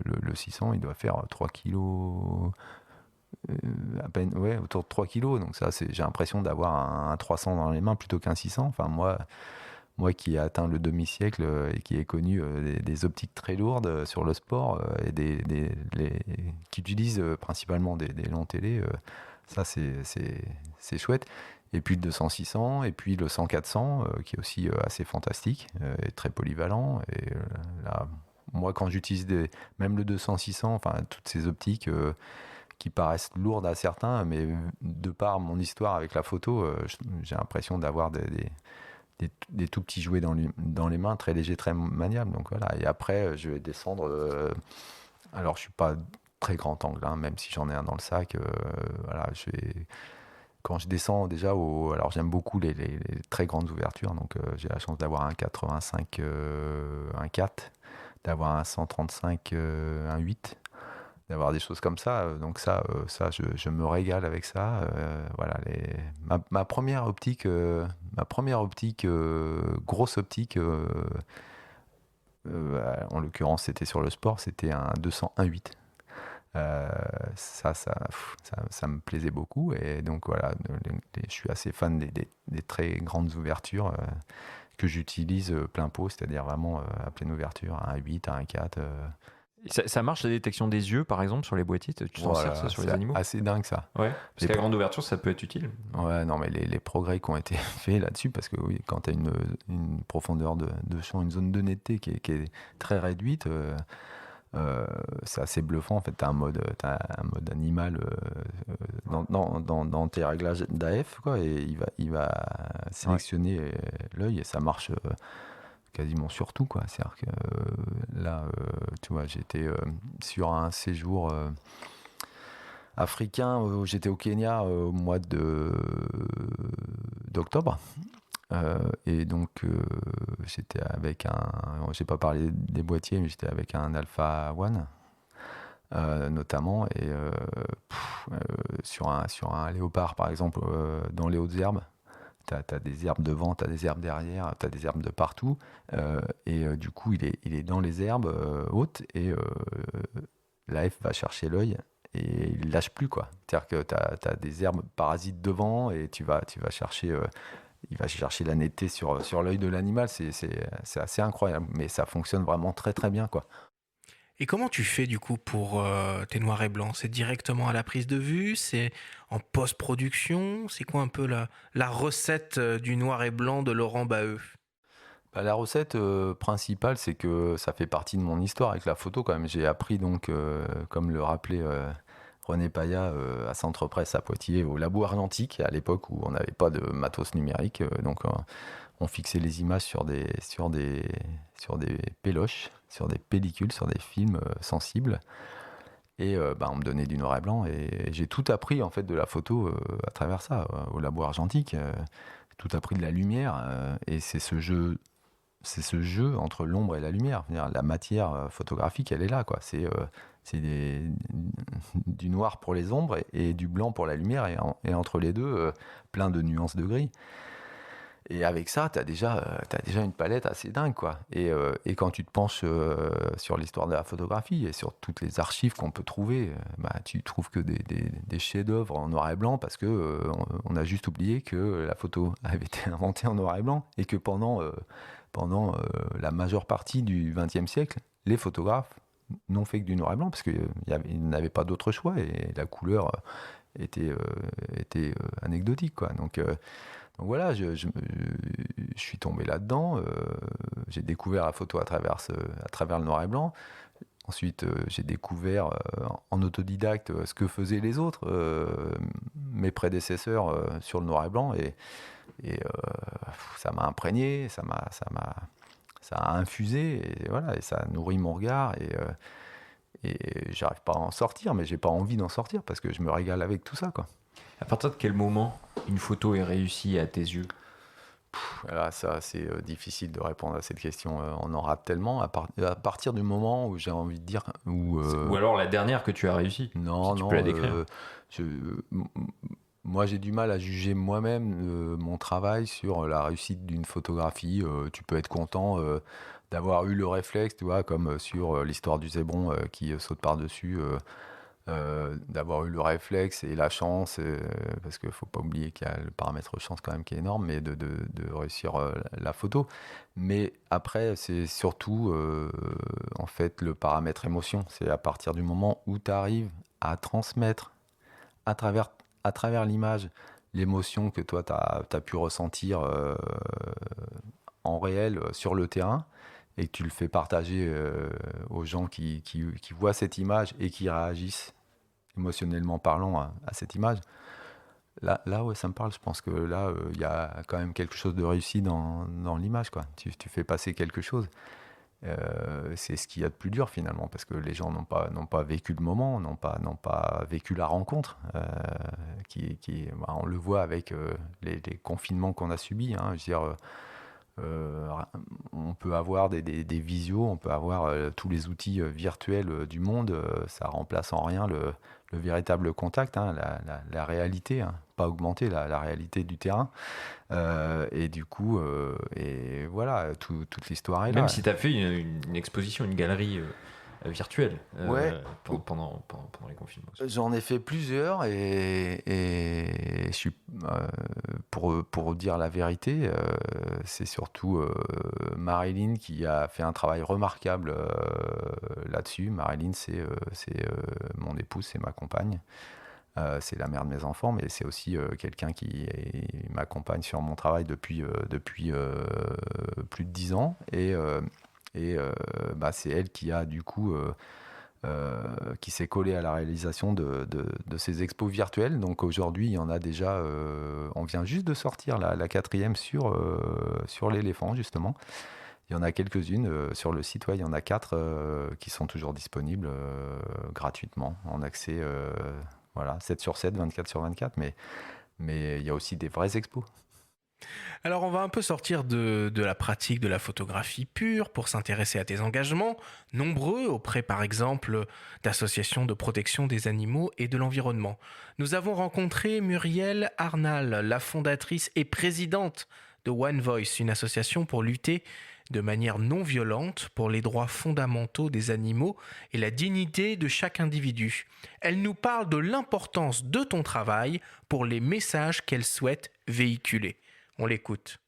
le 600, il doit faire 3 kilos... à peine, autour de 3 kilos. Donc ça, j'ai l'impression d'avoir un 300 dans les mains plutôt qu'un 600. Enfin, moi qui ai atteint le demi-siècle et qui ai connu des optiques très lourdes sur le sport, et qui utilisent principalement des longs télés, ça c'est chouette. Et puis le 200-600, et puis le 100-400, qui est aussi assez fantastique et très polyvalent. Et là, moi, quand j'utilise même le 200-600, toutes ces optiques qui paraissent lourdes à certains, mais de par mon histoire avec la photo, j'ai l'impression d'avoir des tout petits jouets dans les mains, très légers, très maniables. Donc voilà. Et après, je vais descendre. Alors, je suis pas très grand angle, même si j'en ai un dans le sac. Quand je descends déjà alors j'aime beaucoup les très grandes ouvertures. Donc j'ai la chance d'avoir un 85, un 4, d'avoir un 135, un 8. D'avoir des choses comme ça, donc ça je me régale avec ça. Ma première optique, grosse optique en l'occurrence, c'était sur le sport, c'était un 201.8. Ça me plaisait beaucoup, et donc voilà, je suis assez fan des très grandes ouvertures que j'utilise plein pot, c'est-à-dire vraiment à pleine ouverture, un 1.8, un 1.4. Ça marche la détection des yeux, par exemple, sur les boîtiers? Tu t'en sers ça sur les animaux? C'est assez dingue ça. Ouais, parce qu'à grande ouverture, ça peut être utile. Ouais, non, mais les progrès qui ont été faits là-dessus, parce que oui, quand tu as une profondeur de champ, une zone de netteté qui est très réduite, c'est assez bluffant. En fait, tu as un mode animal dans tes réglages d'AF, quoi, et il va sélectionner l'œil, et ça marche quasiment sur tout, quoi. C'est-à-dire que là, tu vois, j'étais sur un séjour africain, j'étais au Kenya au mois d'octobre. Et donc j'étais avec j'ai pas parlé des boîtiers, mais j'étais avec un Alpha One notamment, et sur un léopard par exemple, dans les hautes herbes, t'as des herbes devant, t'as des herbes derrière, t'as des herbes de partout, et du coup il est dans les herbes hautes, et l'AF va chercher l'œil et il lâche plus, quoi. C'est-à-dire que t'as des herbes parasites devant, et tu vas chercher il va chercher la netteté sur l'œil de l'animal. C'est assez incroyable, mais ça fonctionne vraiment très très bien, quoi. Et comment tu fais du coup pour tes noirs et blancs? C'est directement à la prise de vue? C'est en post-production? C'est quoi un peu la recette du noir et blanc de Laurent Baheux? La recette principale, c'est que ça fait partie de mon histoire avec la photo, quand même. J'ai appris, donc, comme le rappelait René Paya, à Centre Presse à Poitiers, au Labo Argentique, à l'époque où on n'avait pas de matos numérique. Donc on fixait les images sur des péloches, sur des pellicules, sur des films sensibles. Et on me donnait du noir et blanc. Et j'ai tout appris, en fait, de la photo à travers ça, au Labo Argentique. Tout appris de la lumière. Et c'est ce jeu entre l'ombre et la lumière. La matière photographique, elle est là, quoi. C'est du noir pour les ombres et du blanc pour la lumière, et entre les deux, plein de nuances de gris. Et avec ça, t'as déjà une palette assez dingue, quoi. Et quand tu te penches sur l'histoire de la photographie et sur toutes les archives qu'on peut trouver, tu trouves que des chefs-d'œuvre en noir et blanc, parce que on a juste oublié que la photo avait été inventée en noir et blanc, et que pendant la majeure partie du XXe siècle, les photographes n'ont fait que du noir et blanc, parce qu'ils n'avaient pas d'autre choix, et la couleur était anecdotique, quoi. Donc voilà, je suis tombé là-dedans. J'ai découvert la photo à travers le noir et blanc. Ensuite, j'ai découvert en autodidacte ce que faisaient les autres, mes prédécesseurs, sur le noir et blanc, et ça m'a imprégné, ça a infusé, et voilà, et ça nourrit mon regard, et j'arrive pas à en sortir, mais j'ai pas envie d'en sortir, parce que je me régale avec tout ça, quoi. À partir de quel moment une photo est réussie à tes yeux? Là, ça, c'est difficile de répondre à cette question. On en rate tellement. À partir du moment où j'ai envie de dire... Ou alors la dernière que tu as réussi? Non, si tu peux la décrire. Moi, j'ai du mal à juger moi-même mon travail sur la réussite d'une photographie. Tu peux être content d'avoir eu le réflexe, tu vois, comme sur l'histoire du zébron qui saute par-dessus, d'avoir eu le réflexe et la chance, parce qu'il ne faut pas oublier qu'il y a le paramètre chance quand même qui est énorme, mais de réussir la photo. Mais après, c'est surtout en fait le paramètre émotion. C'est à partir du moment où tu arrives à transmettre à travers l'image l'émotion que toi tu as pu ressentir en réel sur le terrain, et que tu le fais partager aux gens qui voient cette image et qui réagissent émotionnellement parlant à cette image. Là, ouais, ça me parle. Je pense que là, il y a quand même quelque chose de réussi dans l'image, quoi. Tu fais passer quelque chose. C'est ce qu'il y a de plus dur, finalement, parce que les gens n'ont pas vécu le moment, n'ont pas vécu la rencontre. On le voit avec les confinements qu'on a subis, hein. Je veux dire, on peut avoir des visios, on peut avoir tous les outils virtuels du monde, ça remplace en rien le véritable contact, hein, la réalité, hein, pas augmenter la réalité du terrain. Et du coup, et voilà, toute l'histoire est là. Même si tu as fait une exposition, une galerie virtuelle Ouais. pendant les confinements. J'en ai fait plusieurs et je suis, pour dire la vérité, c'est surtout Marilyn qui a fait un travail remarquable là-dessus. Marilyn, c'est mon épouse, c'est ma compagne. C'est la mère de mes enfants, mais c'est aussi quelqu'un qui m'accompagne sur mon travail depuis plus de 10 ans. Et c'est elle qui a du coup qui s'est collée à la réalisation de ces expos virtuelles. Donc aujourd'hui, il y en a déjà, on vient juste de sortir la 4e sur l'éléphant, justement. Il y en a quelques-unes sur le site, ouais, il y en a 4 qui sont toujours disponibles gratuitement, en accès 7/7, 24/24, mais il y a aussi des vraies expos. Alors on va un peu sortir de la pratique de la photographie pure pour s'intéresser à tes engagements, nombreux auprès par exemple d'associations de protection des animaux et de l'environnement. Nous avons rencontré Muriel Arnal, la fondatrice et présidente de One Voice, une association pour lutter de manière non violente pour les droits fondamentaux des animaux et la dignité de chaque individu. Elle nous parle de l'importance de ton travail pour les messages qu'elle souhaite véhiculer. On l'écoute.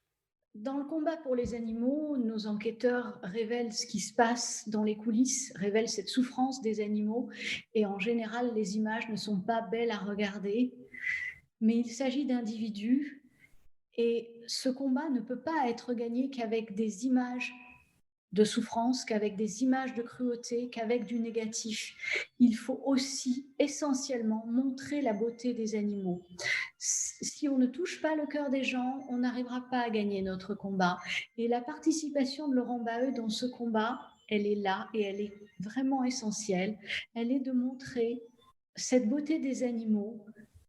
Dans le combat pour les animaux, nos enquêteurs révèlent ce qui se passe dans les coulisses, révèlent cette souffrance des animaux. Et en général, les images ne sont pas belles à regarder, mais il s'agit d'individus. Et ce combat ne peut pas être gagné qu'avec des images de souffrance, qu'avec des images de cruauté, qu'avec du négatif. Il faut aussi essentiellement montrer la beauté des animaux. Si on ne touche pas le cœur des gens, on n'arrivera pas à gagner notre combat. Et la participation de Laurent Baheux dans ce combat, elle est là et elle est vraiment essentielle. Elle est de montrer cette beauté des animaux.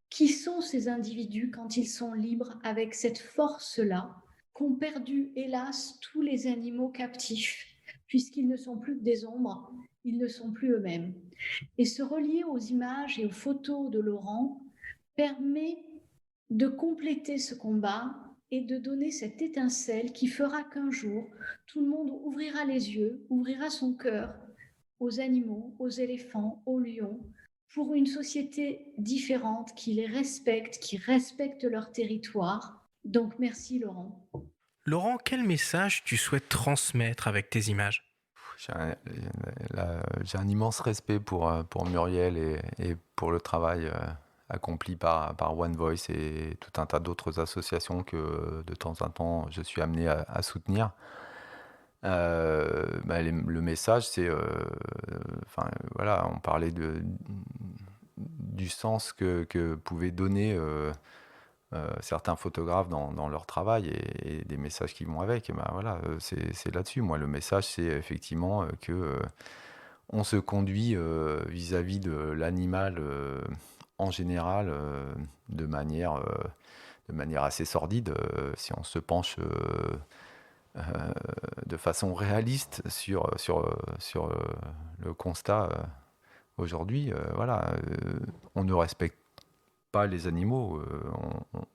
Qui sont ces individus quand ils sont libres avec cette force-là qu'ont perdu, hélas, tous les animaux captifs, puisqu'ils ne sont plus que des ombres, ils ne sont plus eux-mêmes. Et se relier aux images et aux photos de Laurent permet de compléter ce combat et de donner cette étincelle qui fera qu'un jour, tout le monde ouvrira les yeux, ouvrira son cœur aux animaux, aux éléphants, aux lions, pour une société différente qui les respecte, qui respecte leur territoire. Donc merci Laurent. Laurent, quel message tu souhaites transmettre avec tes images ? J'ai un immense respect pour Muriel et pour le travail accompli par One Voice et tout un tas d'autres associations que de temps en temps je suis amené à soutenir. Le message, c'est, on parlait du sens que pouvaient donner certains photographes dans leur travail et des messages qui vont avec. C'est là-dessus. Moi, le message, c'est effectivement que on se conduit vis-à-vis de l'animal en général de manière assez sordide. Si on se penche de façon réaliste sur le constat aujourd'hui, on ne respecte pas les animaux,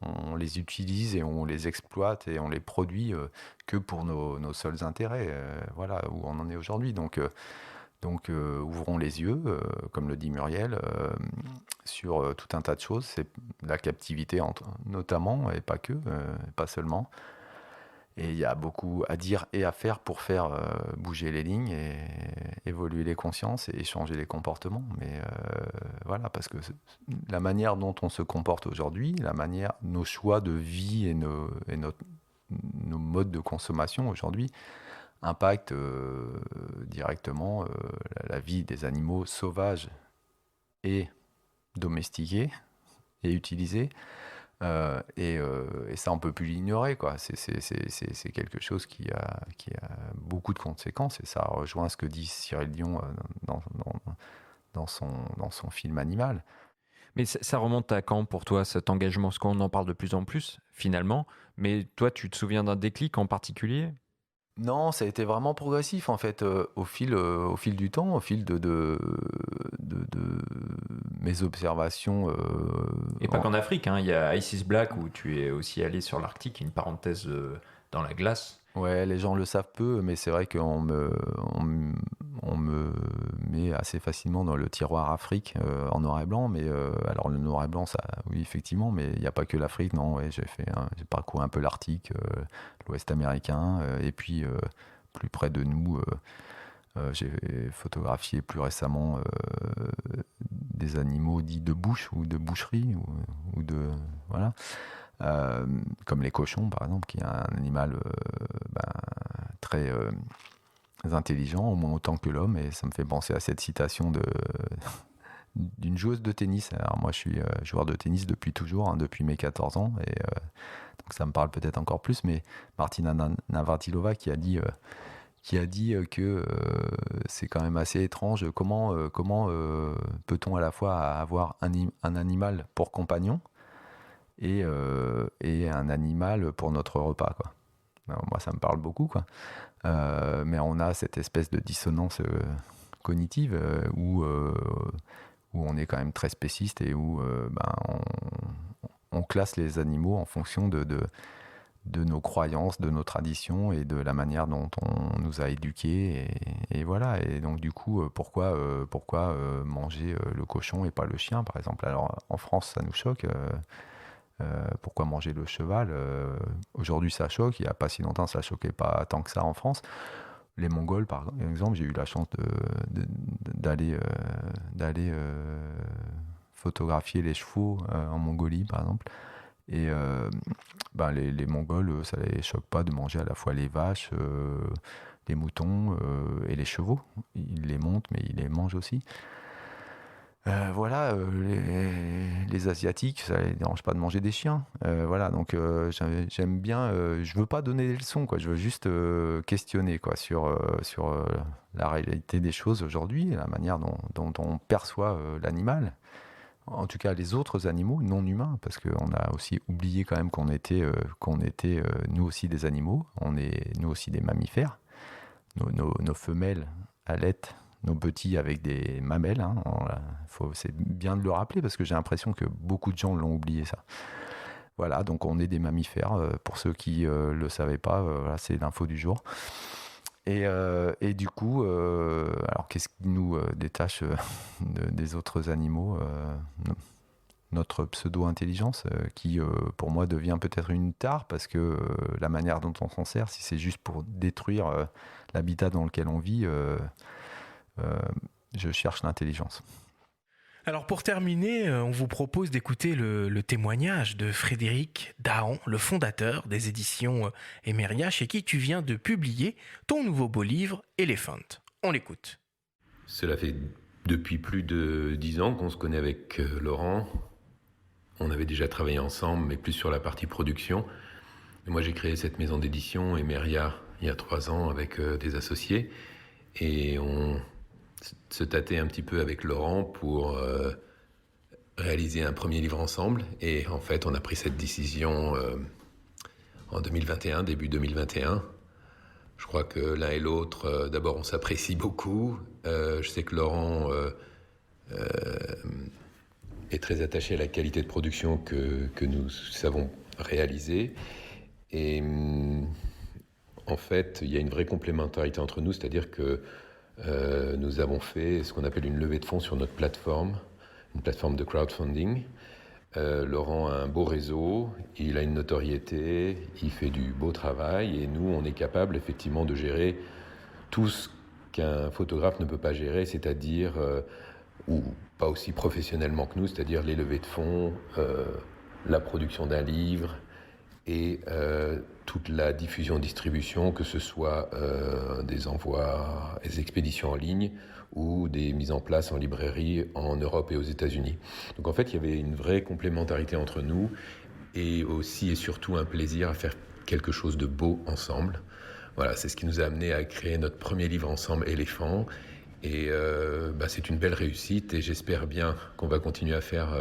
on les utilise et on les exploite et on les produit que pour nos seuls intérêts, voilà où on en est aujourd'hui. Donc ouvrons les yeux, comme le dit Muriel, sur tout un tas de choses. C'est la captivité notamment, et pas que, pas seulement. Et il y a beaucoup à dire et à faire pour faire bouger les lignes et évoluer les consciences et changer les comportements. Mais parce que la manière dont on se comporte aujourd'hui, nos choix de vie et nos modes de consommation aujourd'hui impactent directement la vie des animaux sauvages et domestiqués et utilisés. Et ça, on peut plus l'ignorer, quoi. C'est quelque chose qui a beaucoup de conséquences, et ça rejoint ce que dit Cyril Dion dans son film Animal. Mais ça remonte à quand pour toi cet engagement? Parce qu'on en parle de plus en plus finalement, mais toi tu te souviens d'un déclic en particulier? Non, ça a été vraiment progressif en fait, au fil du temps, au fil de mes observations. Et pas qu'en Afrique, hein. Il y a Isis Black où tu es aussi allé sur l'Arctique, une parenthèse dans la glace. Ouais, les gens le savent peu, mais c'est vrai on me met assez facilement dans le tiroir Afrique en noir et blanc. Mais alors le noir et blanc, ça, oui effectivement, mais il n'y a pas que l'Afrique. Non, ouais, j'ai parcouru un peu l'Arctique, l'Ouest américain, et puis plus près de nous, j'ai photographié plus récemment des animaux dits de bouche ou de boucherie ou de voilà. Comme les cochons par exemple, qui est un animal très intelligent, au moins autant que l'homme, et ça me fait penser à cette citation d'une joueuse de tennis. Alors moi je suis joueur de tennis depuis toujours, hein, depuis mes 14 ans, et donc ça me parle peut-être encore plus, mais Martina Navratilova qui a dit que c'est quand même assez étrange comment peut-on à la fois avoir un animal pour compagnon et un animal pour notre repas, quoi. Alors, moi, ça me parle beaucoup, quoi. Mais on a cette espèce de dissonance cognitive où on est quand même très spéciste et où on classe les animaux en fonction de nos croyances, de nos traditions et de la manière dont on nous a éduqués. Et voilà. Et donc, du coup, pourquoi manger le cochon et pas le chien, par exemple? Alors, en France, ça nous choque. Pourquoi manger le cheval? Aujourd'hui ça choque, il n'y a pas si longtemps ça choquait pas tant que ça en France. Les Mongols par exemple, j'ai eu la chance d'aller photographier les chevaux en Mongolie par exemple, et les Mongols, ça les choque pas de manger à la fois les vaches, les moutons et les chevaux. Ils les montent mais ils les mangent aussi. Voilà, les Asiatiques, ça les dérange pas de manger des chiens. Voilà, donc j'aime bien. Je veux pas donner des leçons, quoi. Je veux juste questionner, quoi, sur la réalité des choses aujourd'hui, la manière dont on perçoit l'animal. En tout cas, les autres animaux non humains, parce qu'on a aussi oublié quand même qu'on était nous aussi des animaux. On est nous aussi des mammifères. Nos femelles allaitent nos petits avec des mamelles, hein. C'est bien de le rappeler parce que j'ai l'impression que beaucoup de gens l'ont oublié, ça. Voilà, donc on est des mammifères, pour ceux qui le savaient pas, voilà, c'est l'info du jour. Et du coup, alors qu'est-ce qui nous détache des autres animaux? Notre pseudo-intelligence qui, pour moi, devient peut-être une tare parce que la manière dont on s'en sert, si c'est juste pour détruire l'habitat dans lequel on vit, je cherche l'intelligence. Alors pour terminer, on vous propose d'écouter le témoignage de Frédéric Dahan, le fondateur des éditions Emeria, chez qui tu viens de publier ton nouveau beau livre Elephant. On l'écoute. Cela fait depuis plus de 10 ans qu'on se connaît avec Laurent. On avait déjà travaillé ensemble, mais plus sur la partie production. Et moi, j'ai créé cette maison d'édition Emeria il y a 3 ans avec des associés. Et on se tâtait un petit peu avec Laurent pour réaliser un premier livre ensemble. Et en fait, on a pris cette décision en 2021, début 2021. Je crois que l'un et l'autre, d'abord, on s'apprécie beaucoup. Je sais que Laurent est très attaché à la qualité de production que nous savons réaliser. Et en fait, il y a une vraie complémentarité entre nous, c'est-à-dire que nous avons fait ce qu'on appelle une levée de fonds sur notre plateforme, une plateforme de crowdfunding. Laurent a un beau réseau, il a une notoriété, il fait du beau travail et nous, on est capable effectivement de gérer tout ce qu'un photographe ne peut pas gérer, c'est-à-dire, ou pas aussi professionnellement que nous, c'est-à-dire les levées de fonds, la production d'un livre et toute la diffusion-distribution, que ce soit des envois, des expéditions en ligne ou des mises en place en librairie en Europe et aux États-Unis. Donc en fait, il y avait une vraie complémentarité entre nous et aussi et surtout un plaisir à faire quelque chose de beau ensemble. Voilà, c'est ce qui nous a amené à créer notre premier livre ensemble, Éléphant. Et c'est une belle réussite et j'espère bien qu'on va continuer à faire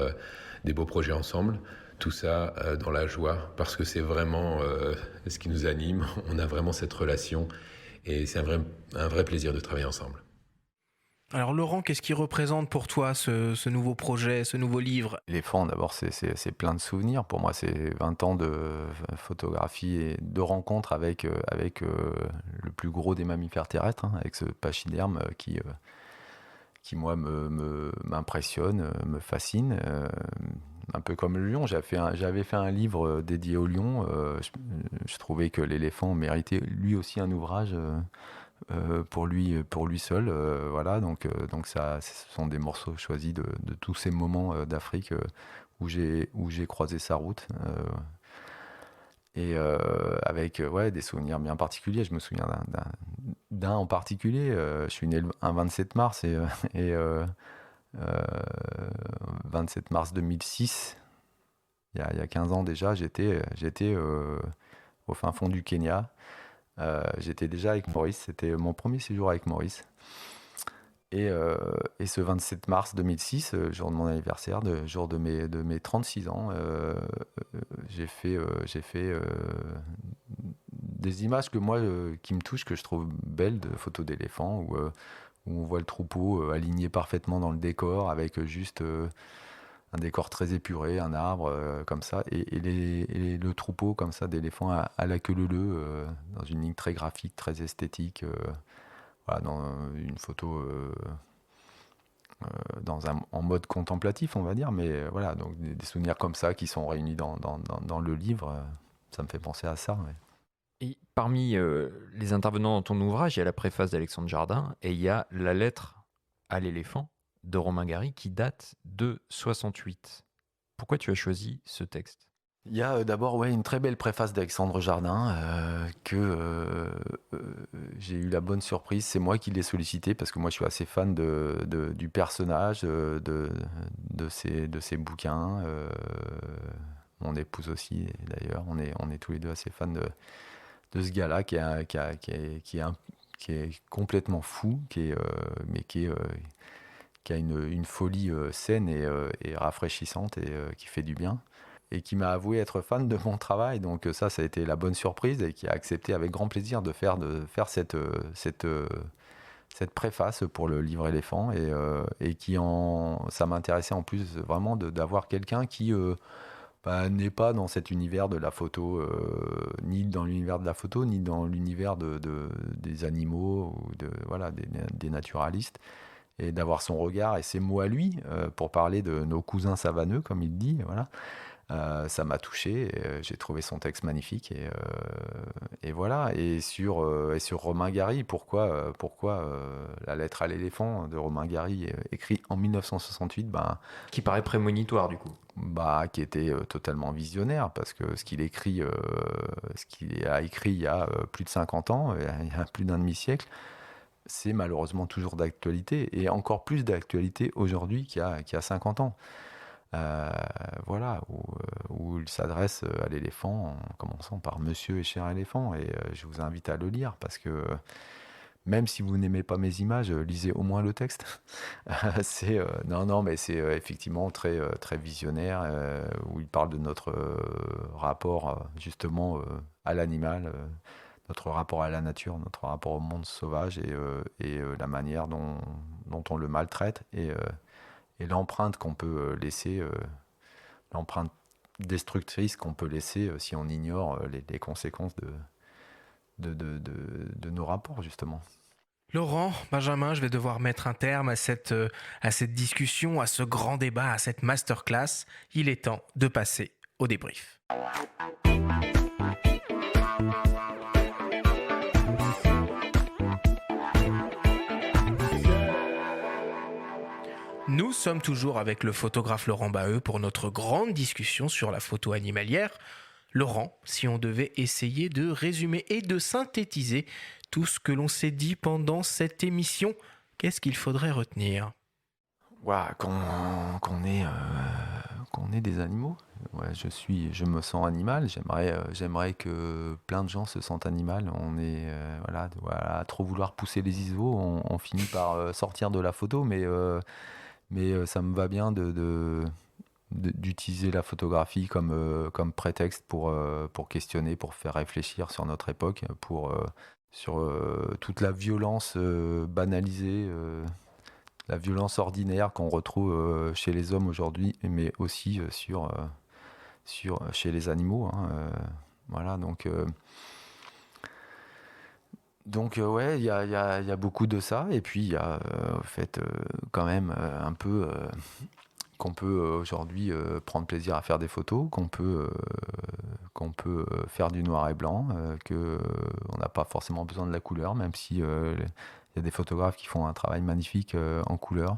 des beaux projets ensemble. Tout ça dans la joie, parce que c'est vraiment ce qui nous anime. On a vraiment cette relation et c'est un vrai plaisir de travailler ensemble. Alors Laurent, qu'est-ce qui représente pour toi ce nouveau projet, ce nouveau livre ? Éléphant, d'abord, c'est plein de souvenirs. Pour moi, c'est 20 ans de photographie et de rencontres avec le plus gros des mammifères terrestres, hein, avec ce pachyderme qui moi, m'impressionne, me fascine. Un peu comme le lion, j'avais fait un livre dédié au lion. Je trouvais que l'éléphant méritait lui aussi un ouvrage pour lui seul. Voilà, donc ça, ce sont des morceaux choisis de tous ces moments d'Afrique où j'ai croisé sa route. Et avec des souvenirs bien particuliers. Je me souviens d'un en particulier. Je suis né un 27 mars et 27 mars 2006, il y a 15 ans déjà, j'étais au fin fond du Kenya. J'étais déjà avec Maurice, c'était mon premier séjour avec Maurice. Et ce 27 mars 2006, jour de mon anniversaire, jour de mes 36 ans, j'ai fait des images qui me touchent, que je trouve belles, de photos d'éléphants, où on voit le troupeau aligné parfaitement dans le décor, avec juste un décor très épuré, un arbre comme ça, et le troupeau comme ça d'éléphants à la queue leu-leu, dans une ligne très graphique, très esthétique. Voilà, dans une photo en mode contemplatif, on va dire, mais voilà, donc des souvenirs comme ça qui sont réunis dans le livre, ça me fait penser à ça. Ouais. Et parmi les intervenants dans ton ouvrage, il y a la préface d'Alexandre Jardin et il y a la lettre à l'éléphant de Romain Gary qui date de 68. Pourquoi tu as choisi ce texte ? Il y a d'abord une très belle préface d'Alexandre Jardin que j'ai eu la bonne surprise. C'est moi qui l'ai sollicité parce que moi je suis assez fan du personnage, de ses bouquins. Mon épouse aussi d'ailleurs. On est tous les deux assez fans de ce gars-là qui est complètement fou, mais qui a une folie saine et rafraîchissante et qui fait du bien. Et qui m'a avoué être fan de mon travail, donc ça a été la bonne surprise, et qui a accepté avec grand plaisir de faire cette préface pour le livre Éléphant, et ça m'intéressait en plus vraiment d'avoir quelqu'un qui n'est pas dans cet univers de la photo, ni dans l'univers de la photo, ni dans l'univers des animaux ou des naturalistes, et d'avoir son regard et ses mots à lui pour parler de nos cousins savanneux, comme il dit, voilà. Ça m'a touché, j'ai trouvé son texte magnifique, et voilà. Et sur Romain Gary, pourquoi la lettre à l'éléphant de Romain Gary, écrit en 1968, qui paraît prémonitoire du coup, qui était totalement visionnaire, parce que ce qu'il a écrit il y a plus de 50 ans, il y a plus d'un demi-siècle, c'est malheureusement toujours d'actualité, et encore plus d'actualité aujourd'hui qu'il y a 50 ans. Voilà, où il s'adresse à l'éléphant en commençant par Monsieur et cher éléphant, et je vous invite à le lire, parce que même si vous n'aimez pas mes images, lisez au moins le texte. C'est mais c'est effectivement très très visionnaire, où il parle de notre rapport justement à l'animal, notre rapport à la nature, notre rapport au monde sauvage, et la manière dont on le maltraite, et l'empreinte qu'on peut laisser, l'empreinte destructrice qu'on peut laisser si on ignore les conséquences de nos rapports, justement. Laurent, Benjamin, je vais devoir mettre un terme à cette discussion, à ce grand débat, à cette masterclass. Il est temps de passer au débrief. Nous sommes toujours avec le photographe Laurent Baheux pour notre grande discussion sur la photo animalière. Laurent, si on devait essayer de résumer et de synthétiser tout ce que l'on s'est dit pendant cette émission, qu'est-ce qu'il faudrait retenir ? Qu'on qu'on est des animaux. Ouais, je me sens animal. J'aimerais que plein de gens se sentent animal. On est voilà, à trop vouloir pousser les ISO, on finit par sortir de la photo, mais ça me va bien d'utiliser la photographie comme prétexte pour questionner, pour faire réfléchir sur notre époque, sur toute la violence banalisée, la violence ordinaire qu'on retrouve chez les hommes aujourd'hui, mais aussi chez les animaux. Voilà, donc ouais, il y a beaucoup de ça, et puis il y a au fait quand même un peu qu'on peut aujourd'hui prendre plaisir à faire des photos, qu'on peut faire du noir et blanc, qu'on n'a pas forcément besoin de la couleur, même si il y a des photographes qui font un travail magnifique en couleur.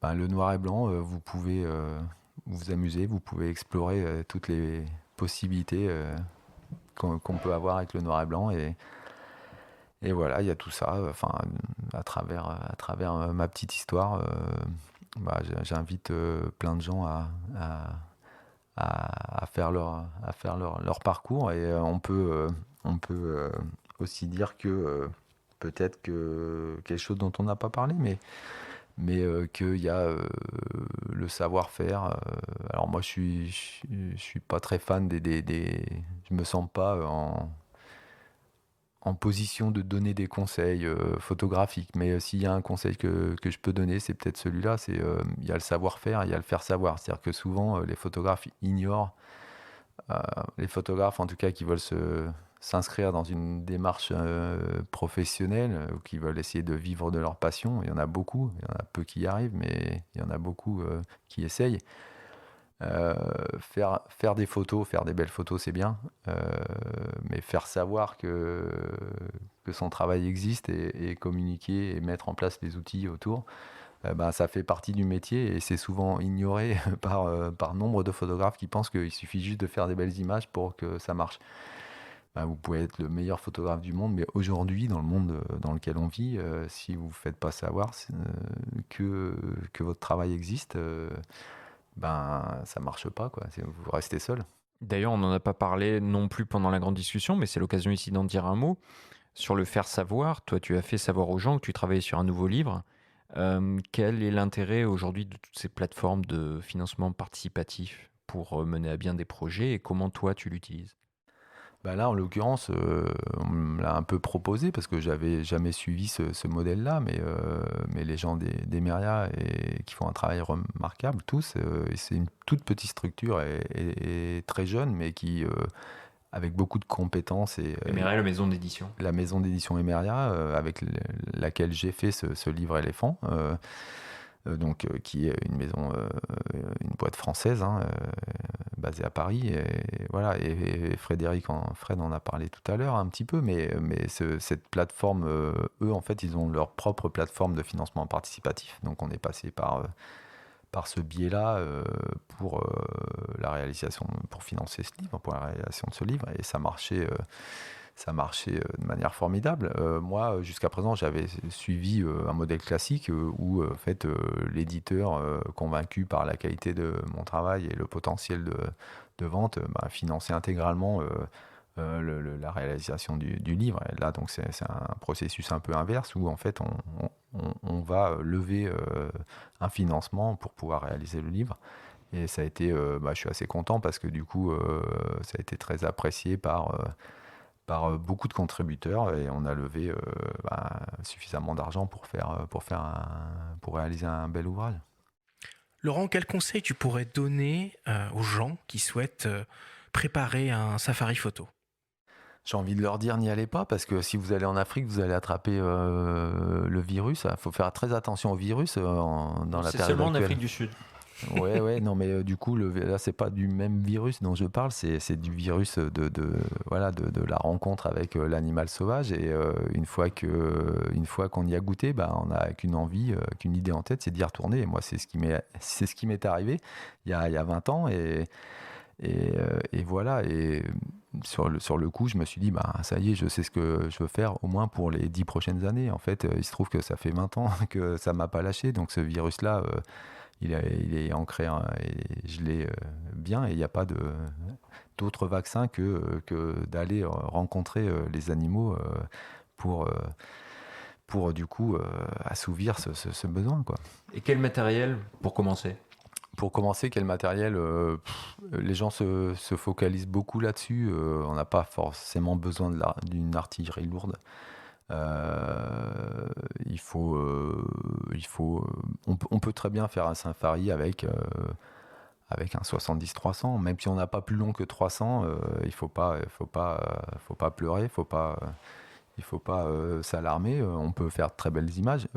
Ben, le noir et blanc, vous pouvez vous amuser, vous pouvez explorer toutes les possibilités qu'on peut avoir avec le noir et blanc, et voilà, il y a tout ça. Enfin, à travers ma petite histoire, j'invite plein de gens à faire leur parcours, et on peut aussi dire que peut-être que quelque chose dont on n'a pas parlé, mais qu'il y a le savoir-faire. Alors moi, je suis pas très fan je me sens pas en position de donner des conseils photographiques, mais s'il y a un conseil que je peux donner, c'est peut-être celui-là, c'est il y a le savoir-faire, il y a le faire savoir. C'est-à-dire que souvent, les photographes ignorent, les photographes en tout cas qui veulent s'inscrire dans une démarche professionnelle, ou qui veulent essayer de vivre de leur passion. Il y en a beaucoup, il y en a peu qui y arrivent, mais il y en a beaucoup qui essayent. Faire des photos, faire des belles photos, c'est bien, mais faire savoir que son travail existe, et communiquer et mettre en place les outils autour, ça fait partie du métier, et c'est souvent ignoré par nombre de photographes qui pensent qu'il suffit juste de faire des belles images pour que ça marche. Vous pouvez être le meilleur photographe du monde, mais aujourd'hui, dans le monde dans lequel on vit, si vous ne faites pas savoir que votre travail existe, ça marche pas, quoi. Vous restez seul. D'ailleurs, on n'en a pas parlé non plus pendant la grande discussion, mais c'est l'occasion ici d'en dire un mot. Sur le faire savoir, toi, tu as fait savoir aux gens que tu travaillais sur un nouveau livre. Quel est l'intérêt aujourd'hui de toutes ces plateformes de financement participatif pour mener à bien des projets, et comment toi, tu l'utilises ? Là, en l'occurrence, on me l'a un peu proposé parce que j'avais jamais suivi ce modèle-là, mais les gens d'Emeria, qui font un travail remarquable tous, et c'est une toute petite structure et très jeune, mais qui avec beaucoup de compétences. Emeria, la maison d'édition. La maison d'édition Emeria, avec laquelle j'ai fait ce livre éléphant. Qui est une maison, une boîte française, basée à Paris, et voilà. Et Fred en a parlé tout à l'heure un petit peu, mais cette plateforme, eux en fait, ils ont leur propre plateforme de financement participatif. Donc on est passé par ce biais-là pour la réalisation, pour financer ce livre, pour la réalisation de ce livre, et ça marchait de manière formidable. Moi, jusqu'à présent, j'avais suivi un modèle classique où en fait, l'éditeur, convaincu par la qualité de mon travail et le potentiel de vente, finançait intégralement la réalisation du livre. Et là, donc, c'est un processus un peu inverse où en fait, on va lever un financement pour pouvoir réaliser le livre. Et ça a été, je suis assez content parce que du coup, ça a été très apprécié par beaucoup de contributeurs, et on a levé suffisamment d'argent pour réaliser un bel ouvrage. Laurent, quel conseil tu pourrais donner aux gens qui souhaitent préparer un safari photo ? J'ai envie de leur dire, n'y allez pas, parce que si vous allez en Afrique, vous allez attraper le virus. Il faut faire très attention au virus dans la période actuelle. C'est seulement en Afrique du Sud. Ouais, non, mais du coup, là, c'est pas du même virus dont je parle, c'est du virus de la rencontre avec l'animal sauvage. Et une fois qu'on y a goûté, on n'a qu'une envie, qu'une idée en tête, c'est d'y retourner. Et moi, c'est ce qui m'est arrivé il y a 20 ans. Et voilà. Et sur le coup, je me suis dit, ça y est, je sais ce que je veux faire, au moins pour les 10 prochaines années. En fait, il se trouve que ça fait 20 ans que ça m'a pas lâché. Donc ce virus-là, il est ancré et gelé bien, et il n'y a pas d'autre vaccin que d'aller rencontrer les animaux pour du coup assouvir ce besoin, quoi. Et quel matériel pour commencer ? Pour commencer, quel matériel les gens se focalisent beaucoup là-dessus. On n'a pas forcément besoin d'une artillerie lourde. On peut très bien faire un safari avec un 70-300, même si on n'a pas plus long que 300. Il faut pas pleurer, il faut pas s'alarmer. On peut faire de très belles images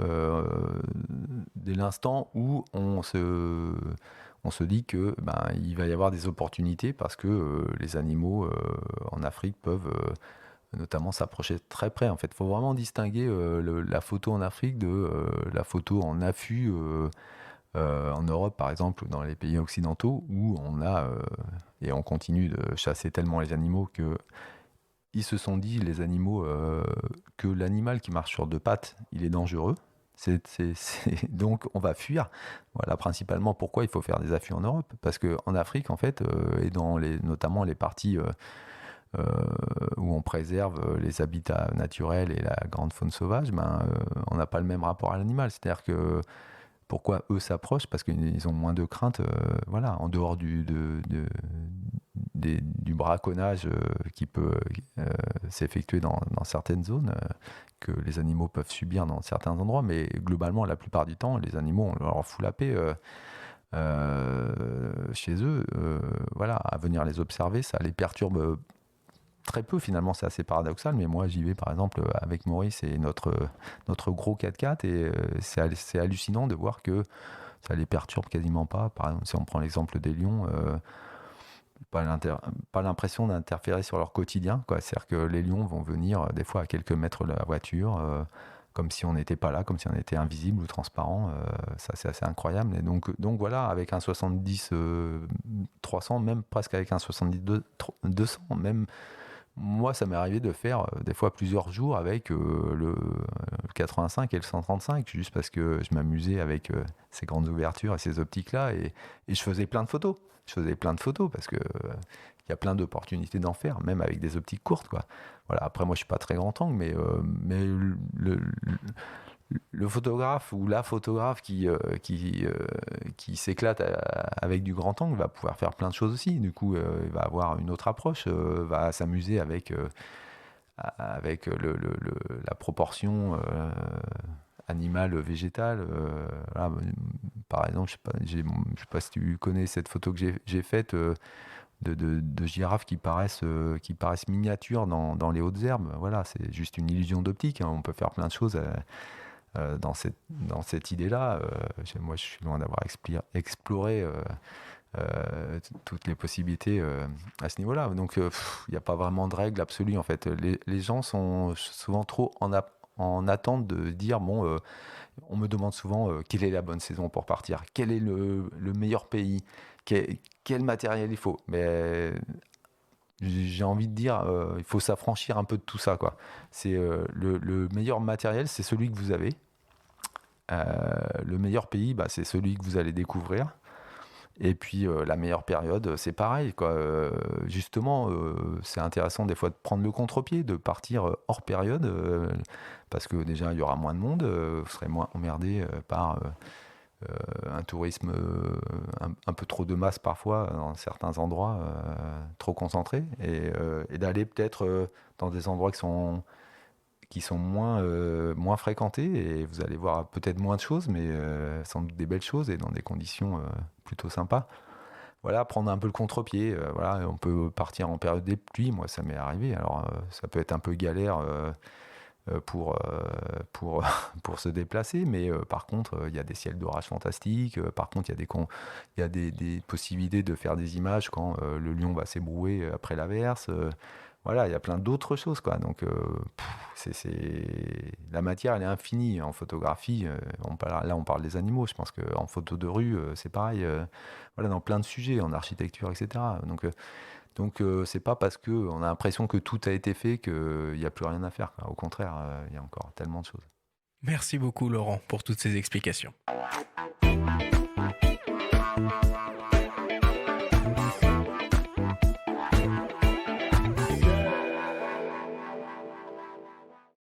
dès l'instant où on se dit que il va y avoir des opportunités, parce que les animaux en Afrique peuvent notamment s'approcher très près. En fait, il faut vraiment distinguer la photo en Afrique de la photo en affût en Europe, par exemple, ou dans les pays occidentaux, où on a et on continue de chasser tellement les animaux que ils se sont dit, les animaux, que l'animal qui marche sur deux pattes, il est dangereux. Donc on va fuir. Voilà principalement pourquoi il faut faire des affûts en Europe. Parce qu'en Afrique, en fait, et notamment les parties où on préserve les habitats naturels et la grande faune sauvage, on n'a pas le même rapport à l'animal. C'est-à-dire que pourquoi eux s'approchent ? Parce qu'ils ont moins de crainte, en dehors du braconnage qui peut s'effectuer dans certaines zones, que les animaux peuvent subir dans certains endroits. Mais globalement, la plupart du temps, les animaux, on leur fout la paix chez eux. À venir les observer, ça les perturbe très peu. Finalement, c'est assez paradoxal, mais moi j'y vais par exemple avec Maurice et notre gros 4x4, et c'est hallucinant de voir que ça les perturbe quasiment pas. Par exemple, si on prend l'exemple des lions, pas l'impression d'interférer sur leur quotidien, quoi. C'est-à-dire que les lions vont venir des fois à quelques mètres de la voiture, comme si on n'était pas là, comme si on était invisible ou transparent. Ça, c'est assez incroyable. Et donc voilà, avec un 70-300, même presque avec un 70-200, même moi, ça m'est arrivé de faire des fois plusieurs jours avec le 85 et le 135, juste parce que je m'amusais avec ces grandes ouvertures et ces optiques-là, et je faisais plein de photos. Parce que il y a plein d'opportunités d'en faire, même avec des optiques courtes, quoi. Voilà. Après, moi, je suis pas très grand angle, mais le photographe ou la photographe qui s'éclate avec du grand angle va pouvoir faire plein de choses aussi. Du coup, il va avoir une autre approche, va s'amuser avec la proportion animale, végétale. Par exemple, je sais pas si tu connais cette photo que j'ai faite de girafes qui paraissent miniatures dans les hautes herbes. Voilà, c'est juste une illusion d'optique, hein. On peut faire plein de choses dans cette idée-là. Moi, je suis loin d'avoir exploré toutes les possibilités à ce niveau-là. Donc, il n'y a pas vraiment de règle absolue, en fait. Les gens sont souvent trop en attente de dire, on me demande souvent quelle est la bonne saison pour partir, quel est le meilleur pays, quel matériel il faut. Mais j'ai envie de dire, il faut s'affranchir un peu de tout ça, quoi. C'est le meilleur matériel, c'est celui que vous avez. Le meilleur pays, c'est celui que vous allez découvrir. Et puis la meilleure période, c'est pareil, quoi. Justement, c'est intéressant des fois de prendre le contre-pied, de partir hors période, parce que déjà il y aura moins de monde, vous serez moins emmerdé par un tourisme un peu trop de masse parfois dans certains endroits, trop concentrés, et d'aller peut-être dans des endroits qui sont moins fréquentés, et vous allez voir peut-être moins de choses, mais sans doute des belles choses, et dans des conditions plutôt sympas. Voilà, prendre un peu le contre-pied. On peut partir en période des pluies, moi ça m'est arrivé. Alors ça peut être un peu galère pour se déplacer, mais par contre il y a des ciels d'orage fantastiques. Par contre il y a des possibilités de faire des images quand le lion va s'ébrouer après l'averse. Voilà, il y a plein d'autres choses, quoi. Donc, la matière, elle est infinie en photographie. On parle des animaux. Je pense qu'en photo de rue, c'est pareil. Dans plein de sujets, en architecture, etc. Donc, c'est pas parce qu'on a l'impression que tout a été fait qu'il n'y a plus rien à faire, quoi. Au contraire, il y a encore tellement de choses. Merci beaucoup, Laurent, pour toutes ces explications.